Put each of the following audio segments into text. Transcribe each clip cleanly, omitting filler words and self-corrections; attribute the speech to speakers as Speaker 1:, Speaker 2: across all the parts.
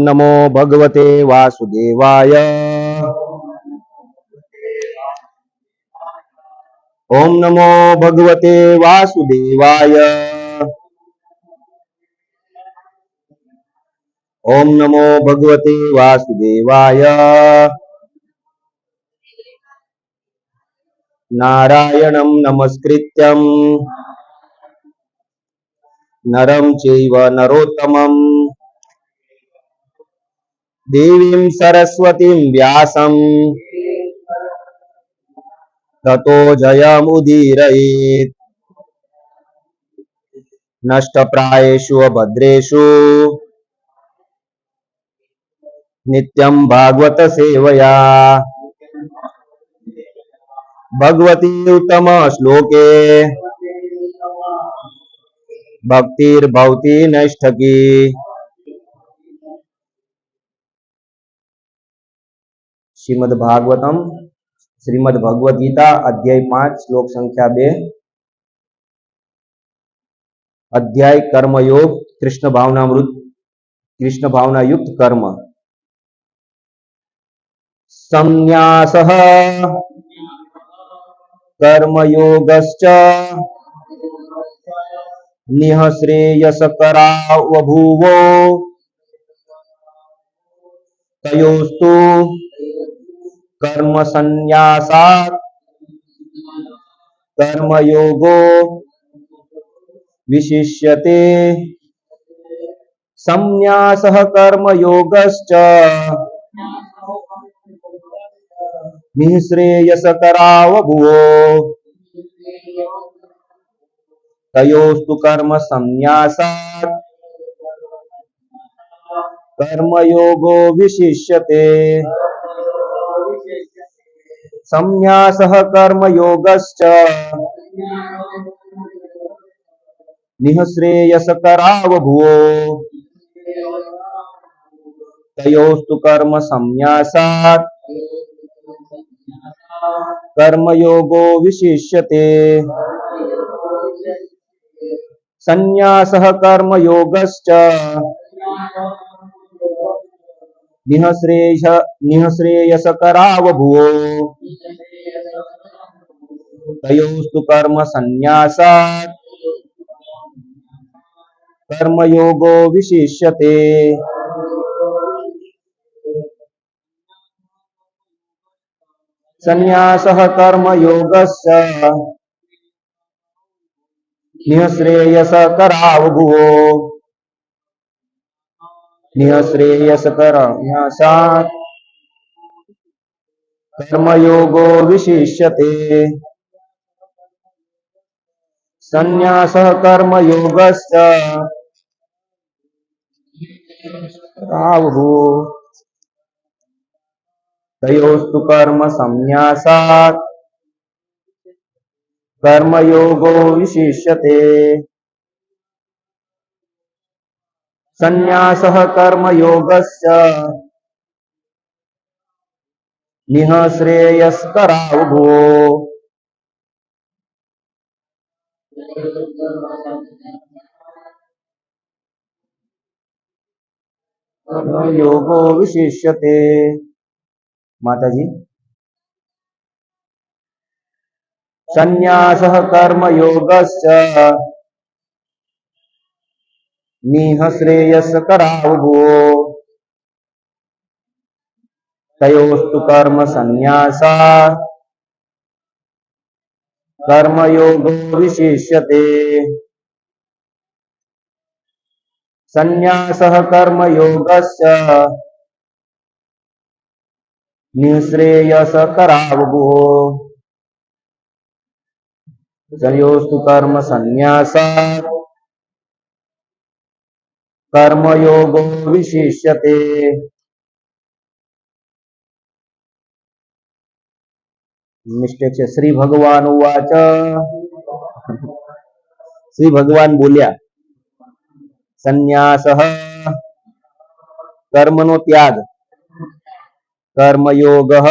Speaker 1: नमो भगवते वासुदेवाय। ओम नमो भगवते वासुदेवाय। ओम नमो भगवते वासुदेवाय। नारायणं नमस्कृत्यं नरं चैव नरोत्तमं देवीं सरस्वतीं व्यासं ततो जयमुदीरयेत्। नष्टप्रायेषु अभद्रेषु नित्यं भागवत सेवया भगवती उत्तम श्लोके भक्तिर्भवती नैष्ठकी। श्रीमद् भागवतम श्रीमद् भगवद गीता अध्याय 5 श्लोक संख्या 2। अध्याय कर्मयोग कृष्ण भावना युक्त कर्म। संन्यासः कर्मयोगश्च निःश्रेयसकरावभूवो तयोस्तु कर्म संन्यासात् कर्मयोगो विशिष्यते। संन्यासः कर्मयोगश्च निःश्रेयसकरावभूवो तयोस्तु कर्म संन्यासात् कर्मयोगो विशिष्यते। संन्यासः कर्मयोगश्च निःश्रेयसकरावभूवो तयोस्तु कर्म संन्यासात् कर्मयोगो विशिष्यते। संन्यासः कर्मयोगश्च निःश्रेयसकरावभूवो तयोस्तु कर्म संन्यासात् कर्मयोगो विशिष्यते। संन्यासः कर्मयोगश्च निःश्रेयसकरावभूवो निःश्रेयसकरन्यासात् कर्मयोगो विशिष्यते। संन्यासः कर्मयोगश्च करावभूवो तयोस्तु कर्म संन्यासात् कर्मयोगो विशिष्यते। संन्यासः कर्मयोगश्च निःश्रेयसकरावभूवो कर्मयोगो विशिष्यते। माताजी, संन्यासः कर्मयोगश्च निःश्रेयसकरावभूवो तयोस्तु कर्म संन्यासात् कर्मयोगो विशिष्यते। संन्यासः कर्मयोगश्च निःश्रेयसकरावभूवो तयोस्तु कर्म संन्यासात् कर्मयोगो विशिष्यते। मिस्टेक है। श्री भगवान उवाच। श्री भगवान बोल्या, संन्यासः कर्मनो त्याग, कर्मयोगः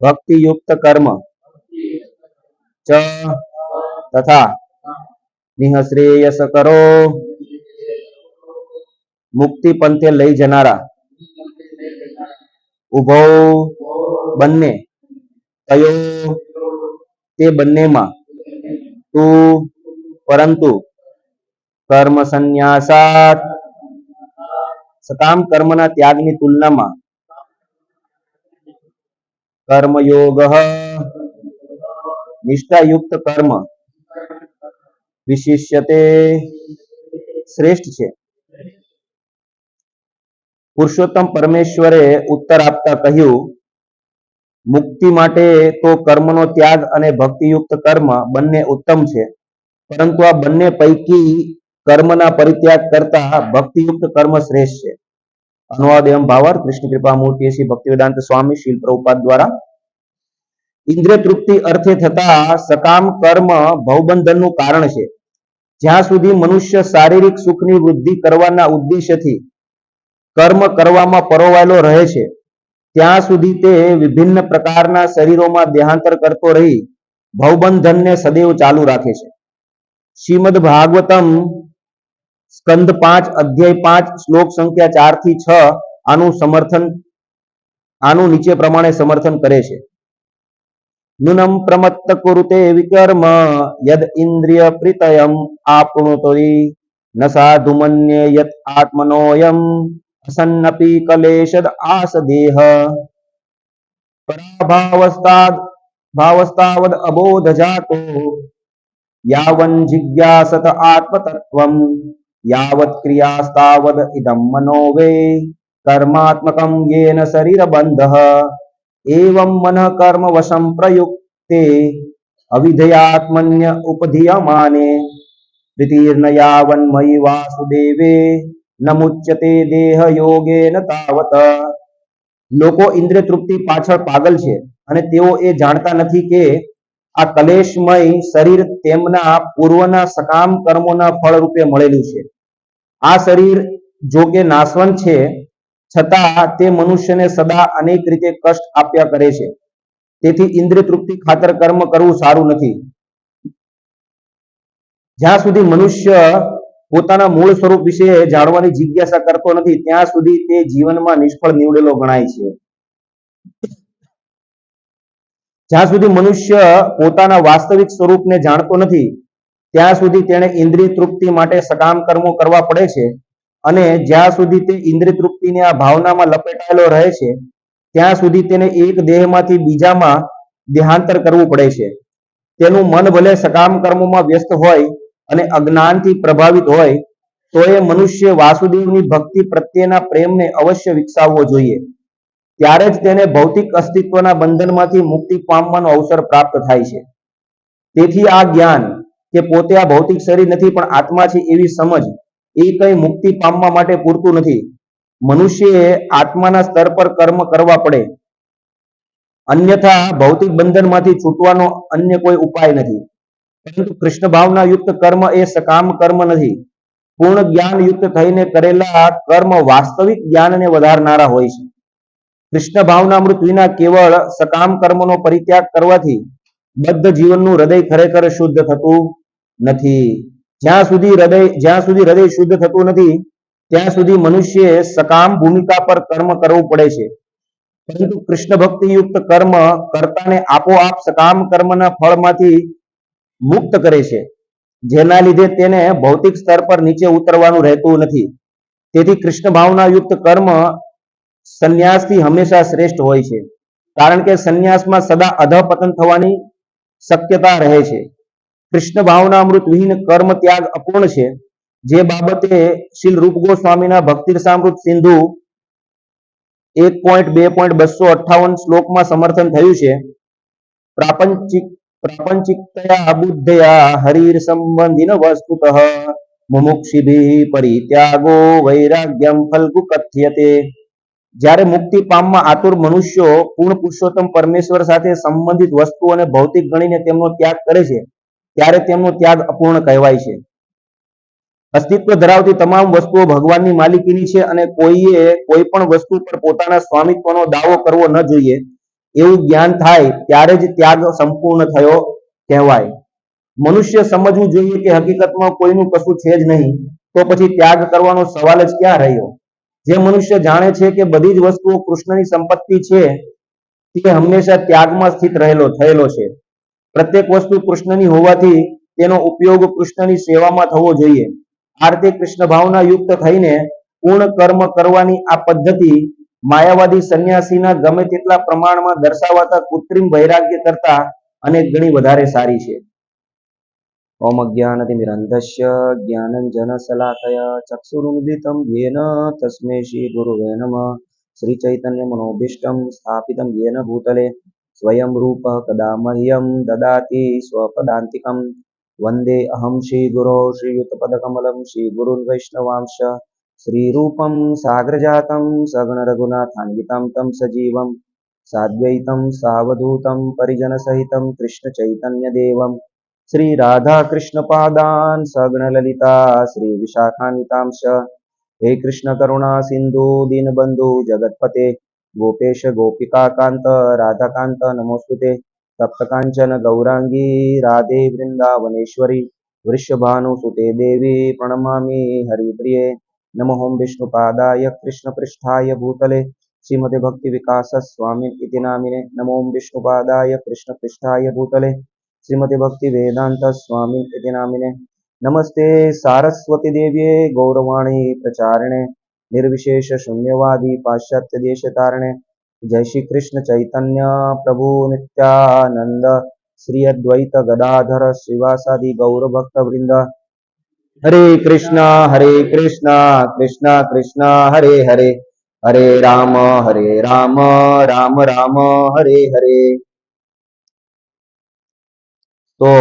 Speaker 1: भक्तियुक्त कर्म च तथा निःश्रेयसकरो મુક્તિ પંથે લઈ જનારા ઉભો બંને કયો તે બંનેમાં તું પરંતુ કર્મ સંન્યાસાત સકામ કર્મના ત્યાગની તુલનામાં કર્મયોગ નિષ્ઠાયુક્ત કર્મ વિશિષ્યતે શ્રેષ્ઠ છે. પુરુષોત્તમ પરમેશ્વરે ઉત્તર આપતા કહ્યું, મુક્તિ માટે તો કર્મનો ત્યાગ અને ભક્તિયુક્ત કર્મ બંને ઉત્તમ છે, પરંતુ આ બંને પૈકી કર્મના પરિત્યાગ કરતા ભક્તિયુક્ત કર્મ શ્રેષ્ઠ છે. અનુવાદ એવં ભાવાર્થ કૃષ્ણ કૃપા મૂર્તિ શ્રી ભક્તિવેદાંત સ્વામી શીલ પ્રભુપાદ દ્વારા. ઇન્દ્રિય તૃપ્તિ અર્થે થતા સકામ કર્મ ભવબંધનનું કારણ છે. જ્યાં સુધી મનુષ્ય શારીરિક સુખની વૃદ્ધિ કરવાના ઉદ્દેશ્યથી કર્મ કરવામાં પરોવાયેલો રહે છે, ત્યાં સુધી તે વિભિન્ન પ્રકારના શરીરોમાં દેહાંતર કરતો રહી ભવબંધનને સદૈવ ચાલુ રાખે છે. શ્રીમદ ભાગવતમ સ્કંદ 5 અધ્યાય 5 શ્લોક સંખ્યા 4 થી 6 આનું નીચે પ્રમાણે સમર્થન કરે છે. નુનમ પ્રમત્ત કુરુતે વિકર્મ યદ ઇન્દ્રિય પ્રીતયમ આપનોતિ ન સાધુ મન્યે યત આત્મનોયમ અસન્નપી કલેશદ આસદેહ પરાભાવસ્તાવદ અબોધ જાતો યાવન જિજ્ઞાસત આત્મતત્વમ યાવત ક્રિયાસ્તાવદ ઇદમ મનો વે કર્માત્મકમ યેન શરીર બંધઃ એવં મનઃ કર્મ વશમ પ્રયુક્તે અવિધયાત્મન્ય ઉપધીયમાને પ્રીતિર્ન યાવન મયિ વાસુદેવે નમુચ્યતે દેહ યોગેન તાવત. લોકો ઇન્દ્રિય તૃપ્તિ પાછળ પાગલ છે અને તેઓ એ જાણતા નથી કે આ કલેશમય શરીર તેમના પૂર્વના સકામ કર્મોના ફળ રૂપે મળેલું છે. આ શરીર જો કે નાશવંત છે, છતાં તે મનુષ્યને સદા અનેક રીતે કષ્ટ આપ્યા કરે છે. તેથી ઇન્દ્રિય તૃપ્તિ ખાતર કર્મ કરવું સારું નથી. જ્યાં સુધી મનુષ્ય પોતાના મૂળ સ્વરૂપ વિશે જાણવાની જિજ્ઞાસા કરતો નથી, ત્યાં સુધી તે જીવનમાં નિષ્ફળ નીવડેલો ગણાય છે. જ્યાં સુધી મનુષ્ય પોતાના વાસ્તવિક સ્વરૂપને જાણતો નથી, ત્યાં સુધી તેણે ઇન્દ્રિય તૃપ્તિ માટે સકામ કર્મો કરવા પડે છે. અને જ્યાં સુધી તે ઇન્દ્રિય તૃપ્તિની આ ભાવનામાં લપેટાયેલો રહે છે, ત્યાં સુધી તેને એક દેહમાંથી બીજામાં દેહાંતર કરવું પડે છે. તેનું મન ભલે સકામ કર્મોમાં વ્યસ્ત હોય અને અજ્ઞાનથી પ્રભાવિત હોય, તો એ મનુષ્ય વાસુદેવની ભક્તિ પ્રત્યેના પ્રેમને અવશ્ય વિકસાવવો જોઈએ. ત્યારે જ તેને ભૌતિક અસ્તિત્વના બંધનમાંથી મુક્તિ પામવાનો અવસર પ્રાપ્ત થાય છે. તેથી આ જ્ઞાન કે પોતે આ ભૌતિક શરીર નથી પણ આત્મા છે એવી સમજ એ કઈ મુક્તિ પામવા માટે પૂરતું નથી. મનુષ્યએ આત્માના સ્તર પર કર્મ કરવા પડે, અન્યથા ભૌતિક બંધનમાંથી છૂટવાનો અન્ય કોઈ ઉપાય નથી. પરંતુ કૃષ્ણ ભાવના યુક્ત કર્મ એ સકામ કર્મ નથી. પૂર્ણ જ્ઞાન યુક્ત થઈને કરેલા કર્મ વાસ્તવિક જ્ઞાનને વધારનારા હોય છે. કૃષ્ણ ભાવનામૃત વિના કેવળ સકામ કર્મનો પરિત્યાગ કરવાથી બદ્ધ જીવનનું હૃદય ખરેખર શુદ્ધ થતું નથી. જ્યાં સુધી હૃદય શુદ્ધ થતું નથી, ત્યાં સુધી મનુષ્યએ સકામ ભૂમિકા પર કર્મ કરવું પડે છે. પરંતુ કૃષ્ણ ભક્તિ યુક્ત કર્મ કર્તાને આપોઆપ સકામ કર્મના ફળમાંથી મુક્ત કરે છે, જેના લીધે તેને ભૌતિક સ્તર પર નીચે ઉતરવાનું રહેતું નથી. તેથી કૃષ્ણ ભાવના યુક્ત કર્મ સંન્યાસથી હંમેશા શ્રેષ્ઠ હોય છે, કારણ કે સંન્યાસમાં સદા અધઃપતન થવાની શક્યતા રહે છે. કૃષ્ણ ભાવનામૃત વિહીન કર્મ ત્યાગ અપૂર્ણ છે, જે બાબતે શ્રીલ રૂપ ગોસ્વામીના ભક્તિરસામૃત સિંધુ 1.2.258 શ્લોકમાં સમર્થન થયું છે. પ્રાપંચિકતયા બુદ્ધયા હરિર સંબંધિન વસ્તુતઃ મુમુક્ષિભિઃ પરિત્યાગો વૈરાગ્યમ ફલ્ગુ કથ્યતે. જ્યારે મુક્તિ પામવા આતુર મનુષ્યો પૂર્ણ પુરુષોત્તમ પરમેશ્વર સાથે સંબંધિત વસ્તુઓને ભૌતિક ગણીને તેમનો ત્યાગ કરે છે, ત્યારે તેમનો ત્યાગ અપૂર્ણ કહેવાય છે. અસ્તિત્વ ધરાવતી તમામ વસ્તુઓ ભગવાનની માલિકીની છે અને કોઈએ કોઈ પણ વસ્તુ પર પોતાના સ્વામિત્વનો દાવો કરવો ન જોઈએ, એવું જ્ઞાન થાય ત્યારે જ ત્યાગ સંપૂર્ણ થયો કહેવાય. મનુષ્ય સમજવું જોઈએ કે હકીકતમાં કોઈનું કશું છે જ નહીં. તો પછી ત્યાગ કરવાનો સવાલ જ ક્યાં રહ્યો? જે મનુષ્ય જાણે છે કે બધી જ વસ્તુઓ કૃષ્ણની સંપત્તિ છે, તે હંમેશા ત્યાગમાં સ્થિત થયેલો છે. પ્રત્યેક વસ્તુ કૃષ્ણની હોવાથી તેનો ઉપયોગ કૃષ્ણની સેવામાં થવો જોઈએ. આ રીતે કૃષ્ણ ભાવના યુક્ત થઈને પૂર્ણ કર્મ કરવાની આ પદ્ધતિ માયાવાદી સંન્યાસીના ગમે તેટલા પ્રમાણમાં દર્શાવાતા કૃત્રિમ વૈરાગ્ય કરતા અનેક ગણી વધારે સારી છે. ઓમ અજ્ઞાનતિમિરન્ધસ્ય જ્ઞાનંજનશલાકયા ચક્ષુરુન્મિલિतं येन તસ્मै શ્રી ગુરુવે નમઃ. શ્રી ચૈતન્ય મનોભીષ્ટં સ્થાપિतं येन ભૂતલે સ્વયં રૂપः કદા મહ્યં દદાતિ સ્વપદાન્તિકં. વંદે અહં શ્રી ગુરો શ્રીયુતપદકમલં શ્રી ગુરુन् વૈષ્ણવાંશ્ચ શ્રીરૂપં સાગ્રજાतं સગણ રઘુનાથાન્વિतं तं સજીવં સાદ્વૈतं સાવધૂतं પરિજનસહિतं કૃષ્ણ ચૈતન્ય દેવમ શ્રી રાધા કૃષ્ણ પાદાન સગણ લલિતા શ્રી વિશાખાન્વિતાંશ. હે કૃષ્ણ કરુણા સિંધુ દીનબંધુ જગતપતે ગોપેશ ગોપિકા કાંત રાધાકાંત નમોસ્તુતે. તપ્ત કાંચન ગૌરાંગી રાધે વૃંદાવનેશ્વરી વૃષભાનુસુતે દેવી પ્રણમામી હરિપ્રિયે. નમોઃ વિષ્ણુપાદાય કૃષ્ણ પૃષ્ઠાય ભૂતલે શ્રીમતે ભક્તિ વિકાસ સ્વામી ઇતિ નામિને. નમોઃ વિષ્ણુપાદાય કૃષ્ણ પૃષ્ઠાય ભૂતલે શ્રીમતે ભક્તિ વેદાંત સ્વામી ઇતિ નામિને. નમસ્તે સારસ્વતી દેવ્યે ગૌરવાણી પ્રચારિણે નિર્વિશેષ શૂન્યવાદી પાશ્ચાત્ય દેશ તારણે. જય શ્રી કૃષ્ણ ચૈતન્ય પ્રભુ નિત્યાનંદ શ્રી અદ્વૈત ગદાધર શ્રીવાસાદિ ગૌર ભક્ત વૃંદ. હરે કૃષ્ણ કૃષ્ણ કૃષ્ણ હરે હરે હરે રામ રામ રામ હરે હરે. તો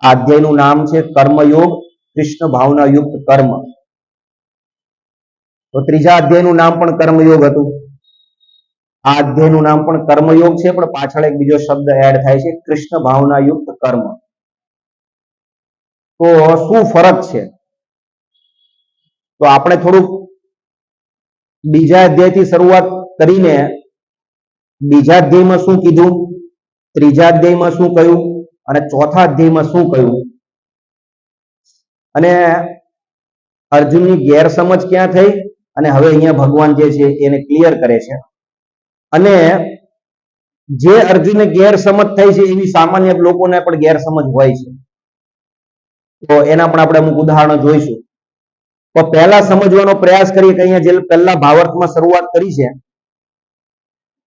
Speaker 1: આ અધ્યાયનું નામ છે કર્મયોગ, કૃષ્ણ ભાવના યુક્ત કર્મ. તો ત્રીજા અધ્યાયનું નામ પણ કર્મયોગ હતું. આ અધ્યાયનું નામ પણ કર્મયોગ છે, પણ પાછળ એક બીજો શબ્દ એડ થાય છે, કૃષ્ણ ભાવના યુક્ત કર્મ. તો શું ફરક છે? તો આપણે થોડુંક બીજા અધ્યાયથી શરૂઆત કરીને બીજા અધ્યાયમાં શું કીધું, ત્રીજા અધ્યાયમાં શું કહ્યું અને ચોથા અધ્યાયમાં શું કહ્યું, અને અર્જુનની ગેરસમજ ક્યાં થઈ, અને હવે અહીંયા ભગવાન જે છે એને ક્લિયર કરે છે. અને જે અર્જુનને ગેરસમજ થઈ છે એવી સામાન્ય લોકોને પણ ગેરસમજ હોય છે. તો એના પણ આપણે અમુક ઉદાહરણો જોઈશું. તો પહેલા સમજવાનો પ્રયાસ કરીએ કે અહીંયા જે પહેલા ભાવાર્થમાં શરૂઆત કરી છે,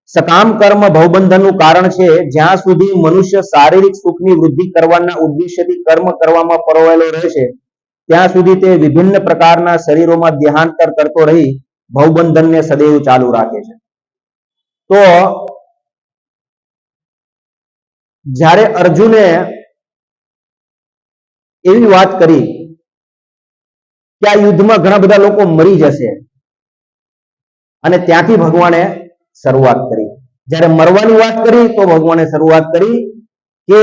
Speaker 1: સકામ કર્મ ભવબંધનનું કારણ છે. જ્યાં સુધી મનુષ્ય શારીરિક સુખની વૃદ્ધિ કરવાના ઉદ્દેશ્યથી કર્મ કરવામાં પરોવાયેલો રહે છે, ત્યાં સુધી તે વિભિન્ન પ્રકારના શરીરોમાં દેહાંતર કરતો રહી ભવબંધનને સદૈવ ચાલુ રાખે છે. તો જ્યારે અર્જુને એવી વાત કરી કે આ યુદ્ધમાં ઘણા બધા લોકો મરી જશે, અને ત્યાંથી ભગવાને શરૂઆત કરી. જ્યારે મરવાની વાત કરી તો ભગવાને શરૂઆત કરી કે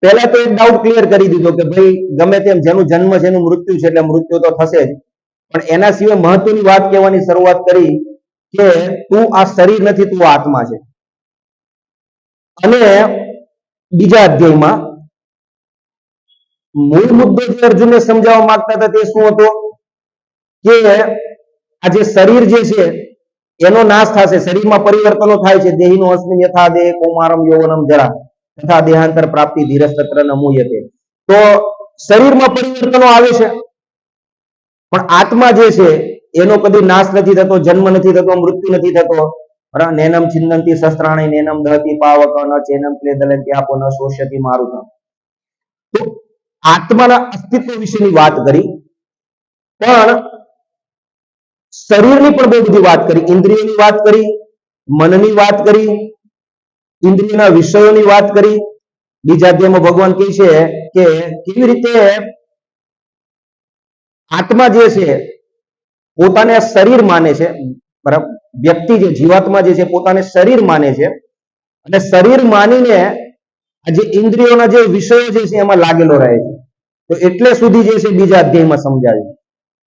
Speaker 1: પહેલા તો એક ડાઉટ ક્લિયર કરી દીધો કે ભાઈ ગમે તેમ જેનું જન્મ છે એનું મૃત્યુ છે, એટલે મૃત્યુ તો થશે જ. પણ એના સિવાય મહત્વની વાત કહેવાની શરૂઆત કરી કે તું આ શરીર નથી, તું આત્મા છે. અને બીજા અધ્યાયમાં મૂળ મુદ્દો જે અર્જુનને સમજાવવા માંગતા હતા તે શું હતો કે આ જે શરીર જે છે એનો નાશ થશે, શરીરમાં પરિવર્તનો થાય છે. દેહીનો અસ્મિન યથા દેહ કૌમારમ યૌવનમ જરા તથા દેહાંતર પ્રાપ્તિ ધીરસ્તત્ર નમૂયતે. તો શરીરમાં પરિવર્તનો આવે છે, પણ આત્મા જે છે એનો કદી નાશ નથી થતો, જન્મ નથી થતો, મૃત્યુ નથી થતો. નેનમ છિન્નંતિ શસ્ત્રાણી નેનમ દહતિ પાવક ન ચેનમ ક્લેદલંતિ આપો ન શોષ્યતિ મારુતમ. તો આત્માના અસ્તિત્વ વિશેની વાત કરી, પણ શરીરની પણ બહુ બધી વાત કરી. ઇન્દ્રિયોની વાત કરી, મનની વાત કરી, ઇન્દ્રિયના વિષયોની વાત કરી. બીજા અધ્યાયમાં ભગવાન કહે છે કે કેવી રીતે આત્મા જે છે પોતાને શરીર માને છે, બરાબર? વ્યક્તિ જે જીવાત્મા જે છે પોતાને શરીર માને છે, અને શરીર માનીને આ જે ઇન્દ્રિયોના જે વિષયો જે છે એમાં લાગેલો રહે છે. તો એટલે સુધી જે છે બીજા અધ્યાયમાં સમજાવ્યું.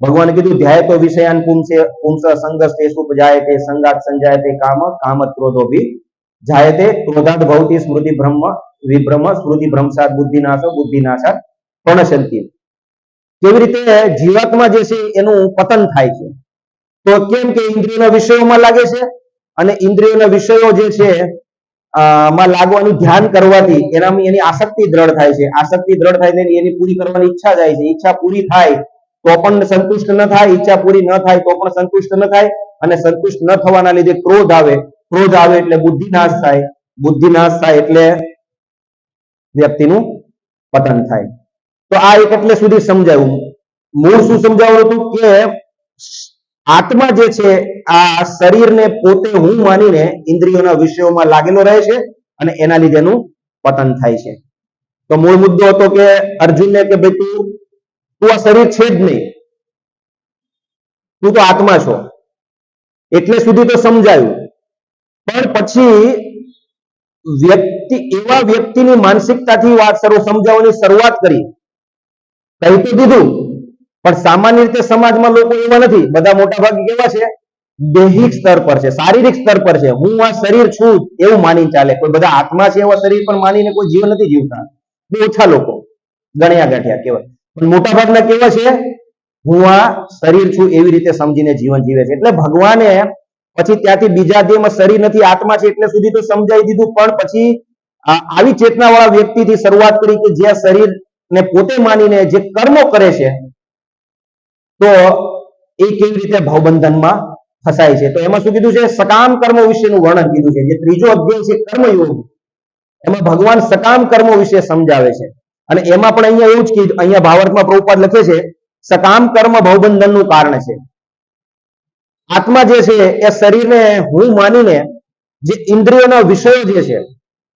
Speaker 1: ભગવાને કીધું ધ્યાય તો વિષયાન પુંસ સંગસ્તેષુ જાયતે સંગાત સંજાયતે કામ કામત ક્રોધોભી જાયતે ક્રોધાદ ભવતિ સ્મૃતિ બ્રહ્મ વિભ્રમ સ્મૃતિ ભ્રંશાત બુદ્ધિનાશાત પ્રણશંતિ. કેવી રીતે જીવાત્મા જે છે એનું પતન થાય છે? તો કેમ કે ઇન્દ્રિયોના વિષયોમાં લાગે છે, અને ઇન્દ્રિયોના વિષયો જે છે માં લાગવાનું ધ્યાન કરવાથી એનામાં એની આસક્તિ દ્રઢ થાય છે. આસક્તિ દ્રઢ થાય છે એની પૂરી કરવાની ઈચ્છા જાય છે. ઈચ્છા પૂરી થાય તો પણ સંતુષ્ટ ન થાય, ઈચ્છા પૂરી ન થાય તો પણ સંતુષ્ટ ન થાય, અને સંતુષ્ટ ન થવાના લીધે ક્રોધ આવે. ક્રોધ આવે એટલે બુદ્ધિ નાશ થાય. બુદ્ધિ નાશ થાય એટલે વ્યક્તિનું પતન થાય. તો આ એક એટલે સુધી સમજાયું. મૂળ શું સમજાવવાનું હતું કે આત્મા જે છે આ શરીરને પોતે હું માનીને ઇન્દ્રિયોના વિષયોમાં લાગેલો રહે છે, અને એના લીધે એનું પતન થાય છે. તો મૂળ મુદ્દો હતો કે અર્જુનને કે ભાઈ તું આ શરીર છે જ નહીં, તું તો આત્મા છો, એટલે સુધી તો સમજાયું. પણ પછી એવા વ્યક્તિની માનસિકતાથી વાત સમજાવવાની શરૂઆત કરી. કહી તો દીધું, પણ સામાન્ય રીતે સમાજમાં લોકો એવા નથી. બધા મોટા ભાગે કેવા છે? દૈહિક સ્તર પર છે, શારીરિક સ્તર પર છે. હું આ શરીર છું એવું માનીને ચાલે. કોઈ બધા આત્મા છે એવા શરીર પર માનીને કોઈ જીવન નથી જીવતા. બહુ ઓછા લોકો, ગણ્યા ગાંઠ્યા કહેવાય. પણ મોટા ભાગના કેવા છે? હું આ શરીર છું એવી રીતે સમજીને જીવન જીવે છે. એટલે ભગવાને પછી ત્યાંથી બીજા દેહમાં શરીર નથી, આત્મા છે એટલે સુધી તો સમજાવી દીધું. પણ પછી આવી ચેતના વાળા વ્યક્તિથી શરૂઆત કરી કે જે શરીરને પોતે માનીને જે કર્મો કરે છે, તો એ કેવી રીતે ભવબંધનમાં ફસાય છે. તો એમાં શું કીધું છે? સકામ કર્મો વિશેનું વર્ણન કીધું છે. જે ત્રીજો અધ્યાય છે કર્મયોગ, એમાં ભગવાન સકામ કર્મો વિશે સમજાવે છે. અને એમાં પણ અહીંયા એવું જ કીધું, અહીંયા ભાવાર્થમાં પ્રભુપાદ લખે છે સકામ કર્મ ભવબંધનનું કારણ છે. આત્મા જે છે એ શરીરને હું માનીને જે ઇન્દ્રિયોના વિષયો જે છે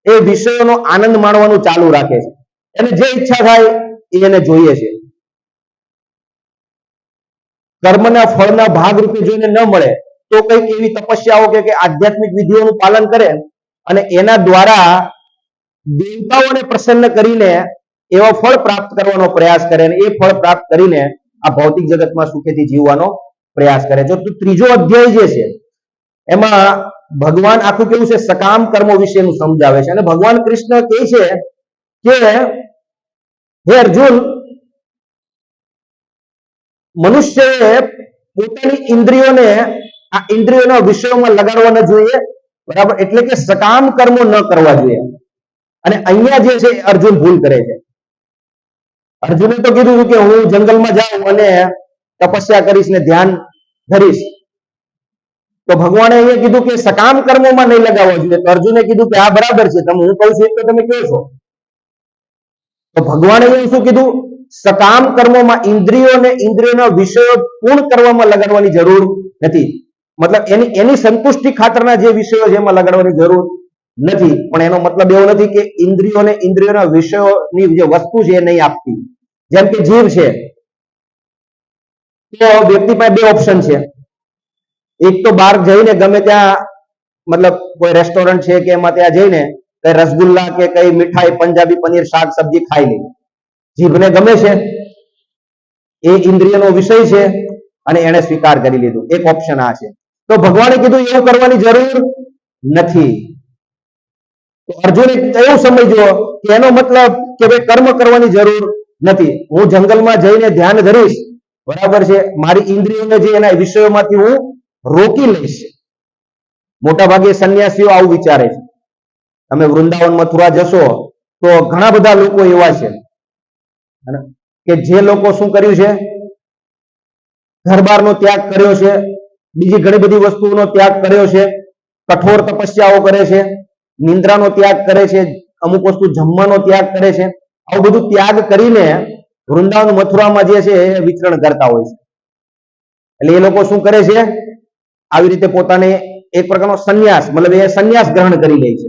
Speaker 1: એ વિષયોનો આનંદ માણવાનું ચાલુ રાખે છે. એને જે ઈચ્છા થાય એ એને જોઈએ છે. કર્મના ફળના ભાગરૂપે જોઈને ન મળે તો કઈક એવી તપસ્યાઓ કે આધ્યાત્મિક વિધિઓનું પાલન કરે, અને એના દ્વારા દેવતાઓને પ્રસન્ન કરીને એવા ફળ પ્રાપ્ત કરવાનો પ્રયાસ કરે, અને એ ફળ પ્રાપ્ત કરીને આ ભૌતિક જગતમાં સુખેથી જીવવાનો પ્રયાસ કરે. જો ત્રીજો અધ્યાય જે છે એમાં ભગવાન આખું કેવું છે? સકામ કર્મો વિશેનું સમજાવે છે. અને ભગવાન કૃષ્ણ કહે છે કે હે અર્જુન, મનુષ્યએ પોતાની ઇન્દ્રિયોને આ ઇન્દ્રિયોના વિષયોમાં લગાડવા ન જોઈએ, બરાબર? એટલે કે સકામ કર્મો ન કરવા જોઈએ. અને અહીંયા જે છે અર્જુન ભૂલ કરે છે. અર્જુને તો કીધું કે હું જંગલમાં જાઉં અને તપસ્યા કરીશ ને ધ્યાન ધરીશ. તો ભગવાને અહીંયા કીધું કે સકામ કર્મોમાં નહીં લગાવવા જોઈએ. તો અર્જુને કીધું કે આ બરાબર છે, તમે હું કહું છું એટલે તમે કહો છો. તો ભગવાને અહીંયા શું કીધું? સકામ કર્મોમાં ઇન્દ્રિયોના વિષયો પૂર્ણ કરવામાં લગાડવાની જરૂર નથી. મતલબ એની સંતુષ્ટિ ખાતરના જે વિષયો છે એમાં લગાડવાની જરૂર નથી. પણ એનો મતલબ એવો નથી કે ઇન્દ્રિયોના વિષયોની જે વસ્તુ છે એ નહીં આપતી. જેમ કે જીવ છે, તો વ્યક્તિ પાસે બે ઓપ્શન છે. એક તો બહાર જઈને ગમે ત્યાં, મતલબ કોઈ રેસ્ટોરન્ટ છે કે એમાં ત્યાં જઈને કઈ રસગુલ્લા કે કઈ મીઠાઈ, પંજાબી પનીર, શાક સબ્જી ખાઈ લે. જીભને ગમે છે, એ ઇન્દ્રિયનો વિષય છે અને એને સ્વીકાર કરી લીધું. એક ઓપ્શન આ છે. તો ભગવાને કીધું એવું કરવાની જરૂર નથી. તો અર્જુને એવું સમજ્યો કે એનો મતલબ કે ભાઈ કર્મ કરવાની જરૂર નથી. હું જંગલમાં જઈને ધ્યાન ધરીશ, બરાબર છે, મારી ઇન્દ્રિયોને જે એના વિષયોમાંથી હું રોકી લઈશ. મોટા ભાગે સંન્યાસીઓ આવું વિચારે છે. તમે વૃંદાવન મથુરા જશો તો ઘણા બધા લોકો એવા છે કે જે લોકો શું કર્યું છે? ઘરબારનો ત્યાગ કર્યો છે, બીજી ઘણી બધી વસ્તુઓનો ત્યાગ કર્યો છે, કઠોર તપસ્યાઓ કરે છે, નિંદ્રાનો ત્યાગ કરે છે, અમુક વસ્તુ જમવાનો ત્યાગ કરે છે. આવું બધું ત્યાગ કરીને વૃંદાવન મથુરામાં જે છે એ વિચરણ કરતા હોય છે. એટલે એ લોકો શું કરે છે? આવી રીતે પોતાને એક પ્રકારનો સંન્યાસ, મતલબ એ સંન્યાસ ગ્રહણ કરી લે છે.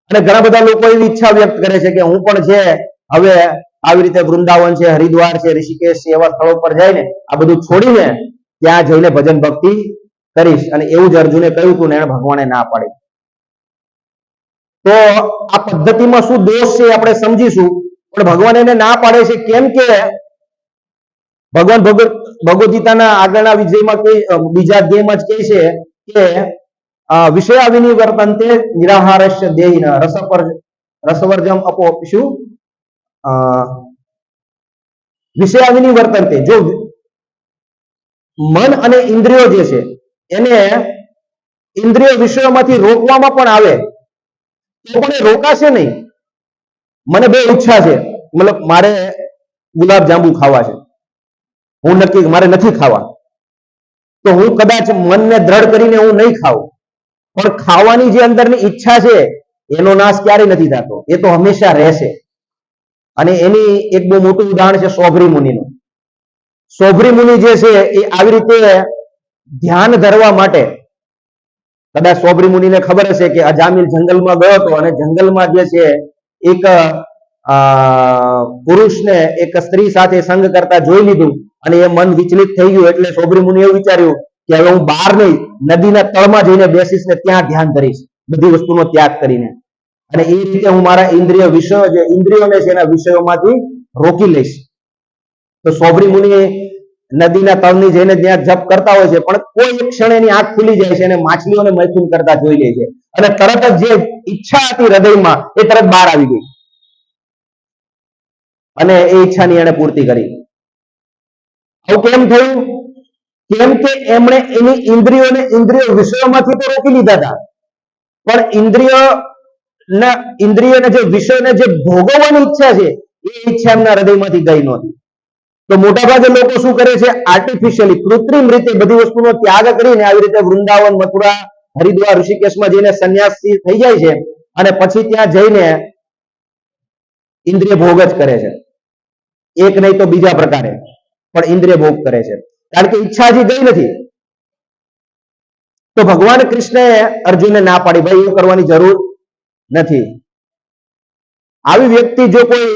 Speaker 1: અને ઘણા બધા લોકો એવી ઈચ્છા વ્યક્ત કરે છે કે હું પણ છે હવે આવી રીતે વૃંદાવન છે, હરિદ્વાર છે, ઋષિકેશ છે, એવા સ્થળો પર જઈને આ બધું છોડીને ત્યાં જઈને ભજન ભક્તિ કરીશ. અને એવું જ અર્જુને કહ્યું હતું ને એને ભગવાને ના પાડી. તો આ પદ્ધતિમાં શું દોષ છે આપણે સમજીશું. પણ ભગવાન એને ના પાડે છે કેમ કે ભગવાન ભગવદ ગીતાના આગળના વિજયમાં બીજા અધ્યાયમાં જ કહે છે કે વિષયા વિનિવર્તન્તે નિરાહારસ્ય દેહિન રસ પર રસવર્જમ અપો શું વિષયાવિની વર્તનતે. જો મન અને ઇન્દ્રિયો જે છે એને ઇન્દ્રિય વિષયોમાંથી રોકવામાં પણ આવે તો પણ એ રોકાશે નહીં. મને બે ઈચ્છા છે, મતલબ મારે ગુલાબ જાંબુ ખાવા છે, હું નક્કી મારે નથી ખાવા, તો હું કદાચ મનને દ્રઢ કરીને હું નહીં ખાઉં, પણ ખાવાની જે અંદરની ઈચ્છા છે એનો નાશ ક્યારેય નથી થતો, એ તો હંમેશા રહેશે. અને એની એક બહુ મોટું ઉદાહરણ છે સોભરી મુનિનું. સોભરી મુનિ જે છે એ આવી રીતે ધ્યાન ધરવા માટે, કદાચ સોભરી મુનિને ખબર હશે કે અજામિલ જંગલમાં ગયો હતો અને જંગલમાં જે છે એક પુરુષને એક સ્ત્રી સાથે સંગ કરતા જોઈ લીધું અને એ મન વિચલિત થઈ ગયું. એટલે સોભરી મુનિ એવું વિચાર્યું કે હવે હું બહાર નહીં, નદીના તળમાં જઈને બેસીશ ને ત્યાં ધ્યાન ધરીશ, બધી વસ્તુનો ત્યાગ કરીને, અને એ રીતે હું મારા ઇન્દ્રિય વિષયો જે ઇન્દ્રિયોને છે એના વિષયોમાંથી રોકી લઈશ. તો સોભરી મુનિ નદીના તળની જઈને ત્યાં જપ કરતા હોય છે, પણ કોઈ એક ક્ષણે એની આંખ ખુલી જાય છે અને માછલીઓને મૈથુન કરતા જોઈ લે છે, અને તરત જ જે ઈચ્છા હતી હૃદયમાં એ તરત બહાર આવી ગઈ અને એ ઈચ્છાની એને પૂર્તિ કરી. આવું કેમ થયું? કેમ કે એમણે એની ઇન્દ્રિયો વિષયોમાંથી તો રોકી લીધા હતા, પણ ઇન્દ્રિયોને જે વિષયને જે ભોગવવાની ઈચ્છા છે એ ઈચ્છા એમના હૃદયમાંથી ગઈ નહોતી. તો મોટાભાગે લોકો શું કરે છે? આર્ટિફિશિયલી, કૃત્રિમ રીતે બધી વસ્તુનો ત્યાગ કરીને આવી રીતે વૃંદાવન, મથુરા, હરિદ્વાર, ઋષિકેશમાં જઈને સંન્યાસી થઈ જાય છે અને પછી ત્યાં જઈને ઇન્દ્રિય ભોગ જ કરે છે. એક નહીં તો બીજા પ્રકારે પણ ઇન્દ્રિય ભોગ કરે છે, કારણ કે ઈચ્છા હજી ગઈ નથી. તો ભગવાન કૃષ્ણએ અર્જુનને ના પાડી, ભાઈ એવું કરવાની જરૂર નથી. આવી વ્યક્તિ જો કોઈ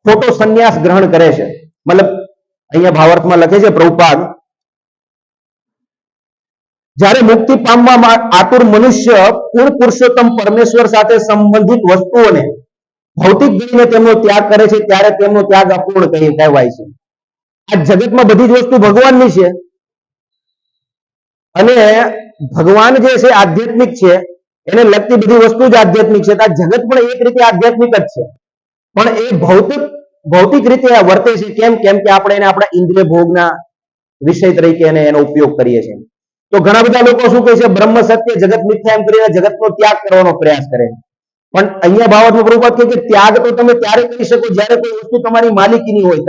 Speaker 1: ખોટો સંન્યાસ ગ્રહણ કરે છે, મતલબ અહીંયા ભાવાર્થમાં લખે છે પ્રભુપાદ, જ્યારે મુક્તિ પામવા આતુર મનુષ્ય પૂર્ણ પુરુષોત્તમ પરમેશ્વર સાથે સંબંધિત વસ્તુઓને ભૌતિક ગણીને તેમનો ત્યાગ કરે છે ત્યારે તેમનો ત્યાગ અપૂર્ણ કહેવાય છે. આ જગતમાં બધી જ વસ્તુ ભગવાનની છે અને ભગવાન જે છે આધ્યાત્મિક છે, એને લગતી બધી વસ્તુ જ આધ્યાત્મિક છે. આ જગત પણ એક રીતે આધ્યાત્મિક જ છે, પણ એ ભૌતિક રીતે વર્તે છે. કેમ? કેમ કે આપણે એને આપણા ઇન્દ્રિય ભોગના વિષય તરીકે એનો ઉપયોગ કરીએ છીએ. તો ઘણા બધા લોકો શું કહે છે? બ્રહ્મ સત્ય જગત મિથ્યા એમ કરીને જગતનો ત્યાગ કરવાનો પ્રયાસ કરે. પણ અહીંયા ભાવાર્થમાં પ્રભુપાદ કહે કે ત્યાગ તો તમે ત્યારે કરી શકો જ્યારે કોઈ વસ્તુ તમારી માલિકીની હોય.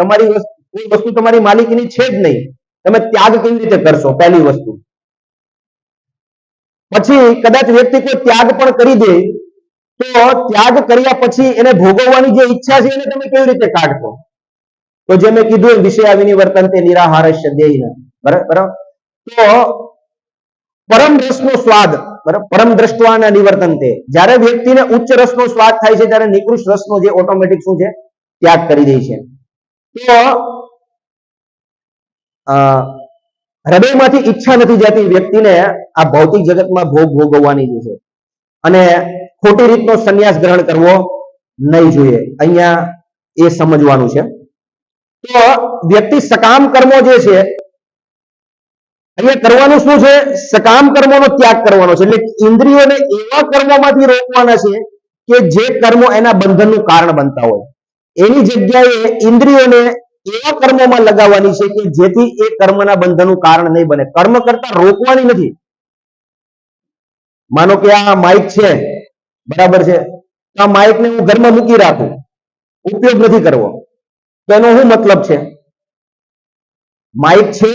Speaker 1: કોઈ વસ્તુ તમારી માલિકીની છે જ નહીં, તમે ત્યાગ કેવી રીતે કરશો? પહેલી વસ્તુ. પછી કદાચ વ્યક્તિ કોઈ ત્યાગ પણ કરી દે તો ત્યાગ કર્યા પછી એને ભોગવવાની જે ઈચ્છા છે એને તમે કેવી રીતે કાઢશો? તો જે મેં કીધું વિષયાવિની વર્તનતે નિરાહારસ્ય દેહિના, બરાબર. તો પરમ રસનો સ્વાદ, બરાબર, પરમ દ્રષ્ટવાના નિવર્તનતે, જ્યારે વ્યક્તિને ઉચ્ચ રસનો સ્વાદ થાય છે ત્યારે નિકૃષ્ટ રસનો જે ઓટોમેટિક શું છે? ત્યાગ કરી દે છે. તો હૃદયમાંથી ઈચ્છા નથી જતી વ્યક્તિને આ ભૌતિક જગતમાં ભોગ ભોગવવાની જે છે, અને ખોટી રીતનો સંન્યાસ ગ્રહણ કરવો નહીં જોઈએ. અહીંયા એ સમજવાનું છે. તો વ્યક્તિ સકામ કર્મો જે છે અહીંયા કરવાનું શું છે? સકામ કર્મોનો ત્યાગ કરવાનો છે. એટલે ઇન્દ્રિયોને એવા કર્મોમાંથી રોકવાના છે કે જે કર્મો એના બંધનનું કારણ બનતા હોય. એની જગ્યાએ ઇન્દ્રિયોને એવા કર્મોમાં લગાવવાની છે કે જેથી એ કર્મના બંધનનું કારણ નહીં બને. કર્મ કરતા રોકવાની નથી. માનો કે આ માઇક છે, બરાબર છે, તો આ માઇકને હું ઘરમાં મૂકી રાખું, ઉપયોગ નથી કરવો, તો એનો શું મતલબ છે? માઇક છે